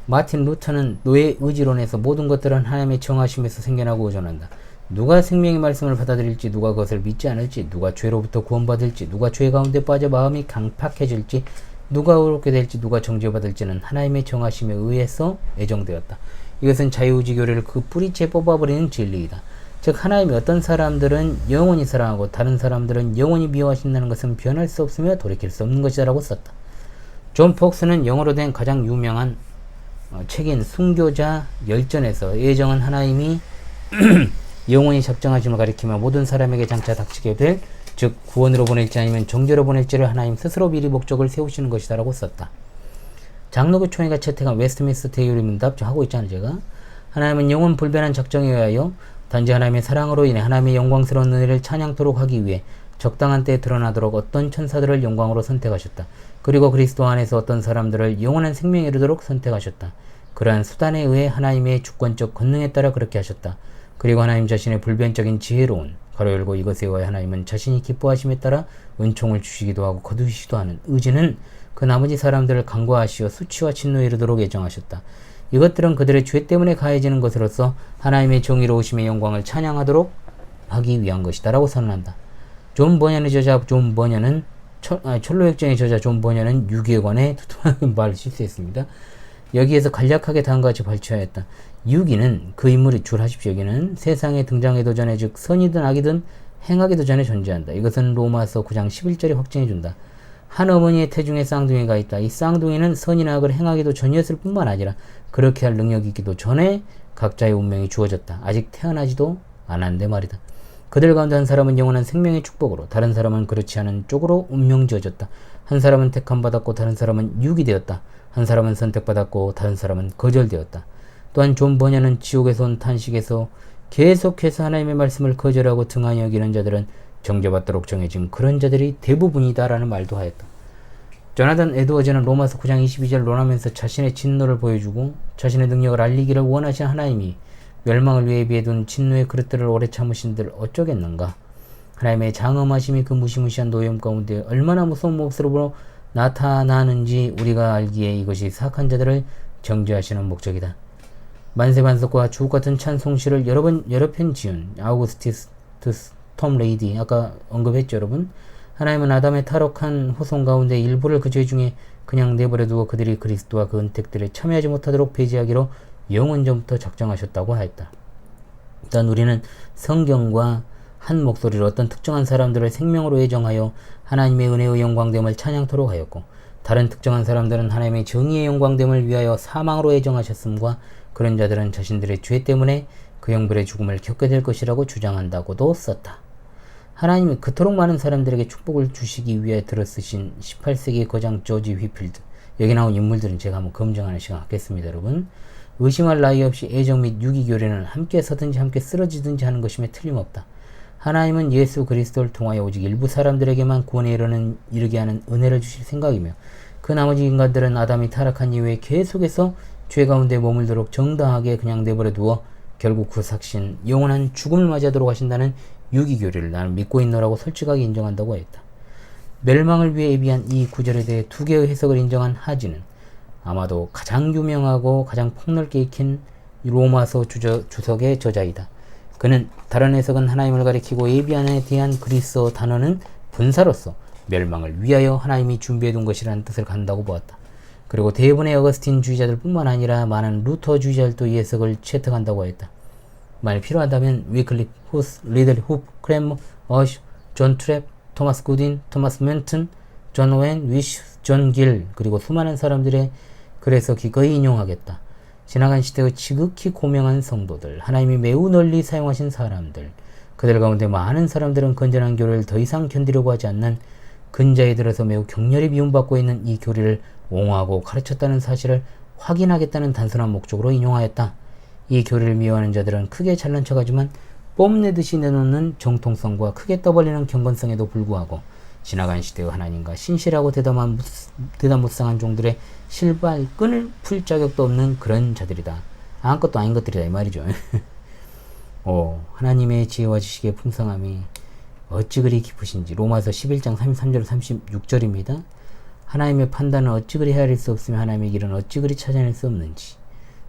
마틴 루터는 노예 의지론에서 모든 것들은 하나님의 정하심에서 생겨나고 의존한다. 누가 생명의 말씀을 받아들일지, 누가 그것을 믿지 않을지, 누가 죄로부터 구원받을지, 누가 죄 가운데 빠져 마음이 강팍해질지, 누가 의롭게 될지, 누가 정죄받을지는 하나님의 정하심에 의해서 애정되었다. 이것은 자유의지 교리를 그 뿌리째 뽑아버리는 진리이다. 즉 하나님이 어떤 사람들은 영원히 사랑하고 다른 사람들은 영원히 미워하신다는 것은 변할 수 없으며 돌이킬 수 없는 것이다 라고 썼다. 존 폭스는 영어로 된 가장 유명한 책인 순교자 열전에서 애정은 하나님이 영원히 작정하심을 가리키며 모든 사람에게 장차 닥치게 될 즉 구원으로 보낼지 아니면 정죄로 보낼지를 하나님 스스로 미리 목적을 세우시는 것이다 라고 썼다. 장로교 총회가 채택한 웨스트민스터 대의문답 하고 있잖아요. 제가 하나님은 영원 불변한 작정에 의하여 단지 하나님의 사랑으로 인해 하나님의 영광스러운 은혜를 찬양토록 하기 위해 적당한 때에 드러나도록 어떤 천사들을 영광으로 선택하셨다. 그리고 그리스도 안에서 어떤 사람들을 영원한 생명에 이르도록 선택하셨다. 그러한 수단에 의해 하나님의 주권적 권능에 따라 그렇게 하셨다. 그리고 하나님 자신의 불변적인 지혜로운 가로 열고 이것에 의해 하나님은 자신이 기뻐하심에 따라 은총을 주시기도 하고 거두시기도 하는 의지는 그 나머지 사람들을 간과하시어 수치와 진노에 이르도록 예정하셨다. 이것들은 그들의 죄 때문에 가해지는 것으로서 하나님의 정의로우심의 영광을 찬양하도록 하기 위한 것이다 라고 선언한다. 존 버년의 저자 존 버년은 철로역정의 저자 존 버년은 유기에 관해 두툼한 말을 실수했습니다. 여기에서 간략하게 다음과 같이 발췌하였다. 유기는 그 인물이 줄하십시오. 여기는 세상에 등장하기도 전에 즉 선이든 악이든 행하기도 전에 존재한다. 이것은 로마서 9장 11절이 확증해준다. 한 어머니의 태중에 쌍둥이가 있다. 이 쌍둥이는 선이나 악을 행하기도 전이었을 뿐만 아니라 그렇게 할 능력이 있기도 전에 각자의 운명이 주어졌다. 아직 태어나지도 않았는데 말이다. 그들 가운데 한 사람은 영원한 생명의 축복으로, 다른 사람은 그렇지 않은 쪽으로 운명 지어졌다. 한 사람은 택함받았고 다른 사람은 유기되었다. 한 사람은 선택받았고 다른 사람은 거절되었다. 또한 존 버녀는 지옥에서 온 탄식에서 계속해서 하나님의 말씀을 거절하고 등한히 여기는 자들은 정죄받도록 정해진 그런 자들이 대부분이다라는 말도 하였다. 조나단 에드워즈는 로마서 9장 22절 논하면서 자신의 진노를 보여주고 자신의 능력을 알리기를 원하신 하나님이 멸망을 위해 비해둔 진노의 그릇들을 오래 참으신들 어쩌겠는가. 하나님의 장엄하심이 그 무시무시한 노염 가운데 얼마나 무서운 몹으로 나타나는지 우리가 알기에 이것이 사악한 자들을 정죄하시는 목적이다. 만세반석과 주옥같은 찬송시를 여러 편 지은 아우구스티스 톰 레이디, 아까 언급했죠 여러분. 하나님은 아담의 탈옥한 후손 가운데 일부를 그 죄 중에 그냥 내버려두고 그들이 그리스도와 그 은택들에 참여하지 못하도록 배제하기로 영원전부터 작정하셨다고 하였다. 일단 우리는 성경과 한 목소리로 어떤 특정한 사람들을 생명으로 예정하여 하나님의 은혜의 영광됨을 찬양토록 하였고, 다른 특정한 사람들은 하나님의 정의의 영광됨을 위하여 사망으로 예정하셨음과 그런 자들은 자신들의 죄 때문에 그 형벌의 죽음을 겪게 될 것이라고 주장한다고도 썼다. 하나님이 그토록 많은 사람들에게 축복을 주시기 위해 들어쓰신 18세기 거장 조지 휘필드, 여기 나온 인물들은 제가 한번 검증하는 시간 갖겠습니다. 여러분, 의심할 나위 없이 애정 및 유기교례는 함께 서든지 함께 쓰러지든지 하는 것임에 틀림없다. 하나님은 예수 그리스도를 통하여 오직 일부 사람들에게만 구원에 이르게 하는 은혜를 주실 생각이며, 그 나머지 인간들은 아담이 타락한 이후에 계속해서 죄 가운데 머물도록 정당하게 그냥 내버려 두어 결국 그 삭신 영원한 죽음을 맞이하도록 하신다는 유기교리를 나는 믿고 있노라고 솔직하게 인정한다고 했다. 멸망을 위해 예비한 이 구절에 대해 두 개의 해석을 인정한 하지는 아마도 가장 유명하고 가장 폭넓게 익힌 로마서 주석의 저자이다. 그는 다른 해석은 하나님을 가리키고 예비한에 대한 그리스어 단어는 분사로서 멸망을 위하여 하나님이 준비해둔 것이라는 뜻을 갖는다고 보았다. 그리고 대부분의 어거스틴 주의자들 뿐만 아니라 많은 루터 주의자들도 이 해석을 채택한다고 했다. 만약 필요하다면 위클리프, 후스, 리들리, 훅, 크레머, 어슈, 존 트랩, 토마스 구딘, 토마스 멘튼, 존 오웬, 위슈, 존 길, 그리고 수많은 사람들의 글에서 기꺼이 인용하겠다. 지나간 시대의 지극히 고명한 성도들, 하나님이 매우 널리 사용하신 사람들, 그들 가운데 많은 사람들은 건전한 교리를 더 이상 견디려고 하지 않는 근자에 들어서 매우 격렬히 미움받고 있는 이 교리를 옹호하고 가르쳤다는 사실을 확인하겠다는 단순한 목적으로 인용하였다. 이 교리를 미워하는 자들은 크게 잘난 척하지만 뽐내듯이 내놓는 정통성과 크게 떠벌리는 경건성에도 불구하고 지나간 시대의 하나님과 신실하고 대담무쌍한 종들의 실발끈을 풀 자격도 없는 그런 자들이다. 아무것도 아닌 것들이다 이 말이죠. 하나님의 지혜와 지식의 풍성함이 어찌 그리 깊으신지. 로마서 11장 33절 36절입니다. 하나님의 판단은 어찌 그리 헤아릴 수 없으며 하나님의 길은 어찌 그리 찾아낼 수 없는지.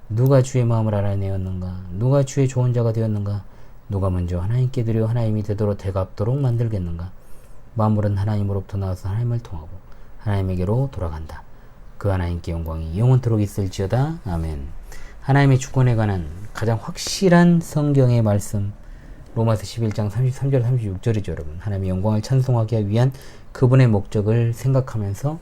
누가 주의 마음을 알아내었는가? 누가 주의 좋은 자가 되었는가? 누가 먼저 하나님께 드려 하나님이 되도록 되갚도록 만들겠는가? 만물은 하나님으로부터 나와서 하나님을 통하고 하나님에게로 돌아간다. 그 하나님께 영광이 영원토록 있을지어다. 아멘. 하나님의 주권에 관한 가장 확실한 성경의 말씀, 로마서 11장 33절 36절이죠. 여러분, 하나님의 영광을 찬송하기 위한 그분의 목적을 생각하면서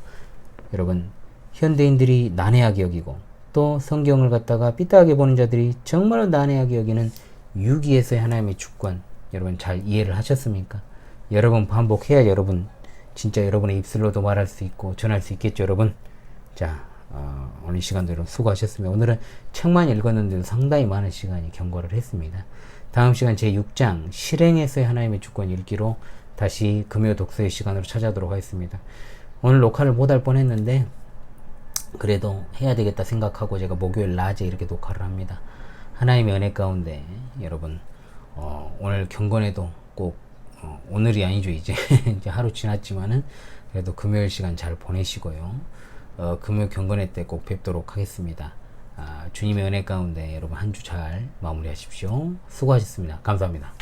여러분, 현대인들이 난해하게 여기고 또 성경을 갖다가 삐딱하게 보는 자들이 정말로 난해하게 여기는 유기에서의 하나님의 주권, 여러분 잘 이해를 하셨습니까? 여러 번 반복해야 여러분 진짜 여러분의 입술로도 말할 수 있고 전할 수 있겠죠. 여러분, 자, 오늘 시간도 여러분 수고하셨습니다. 오늘은 책만 읽었는데도 상당히 많은 시간이 경과를 했습니다. 다음 시간 제6장 실행에서의 하나님의 주권 읽기로 다시 금요 독서의 시간으로 찾아오도록 하겠습니다. 오늘 녹화를 못할 뻔했는데 그래도 해야 되겠다 생각하고 제가 목요일 낮에 이렇게 녹화를 합니다. 하나님의 은혜 가운데 여러분 오늘 경건에도 꼭 오늘이 아니죠 이제 이제 하루 지났지만은 그래도 금요일 시간 잘 보내시고요. 금요 경건회 때 꼭 뵙도록 하겠습니다. 주님의 은혜 가운데 여러분 한 주 잘 마무리하십시오. 수고하셨습니다. 감사합니다.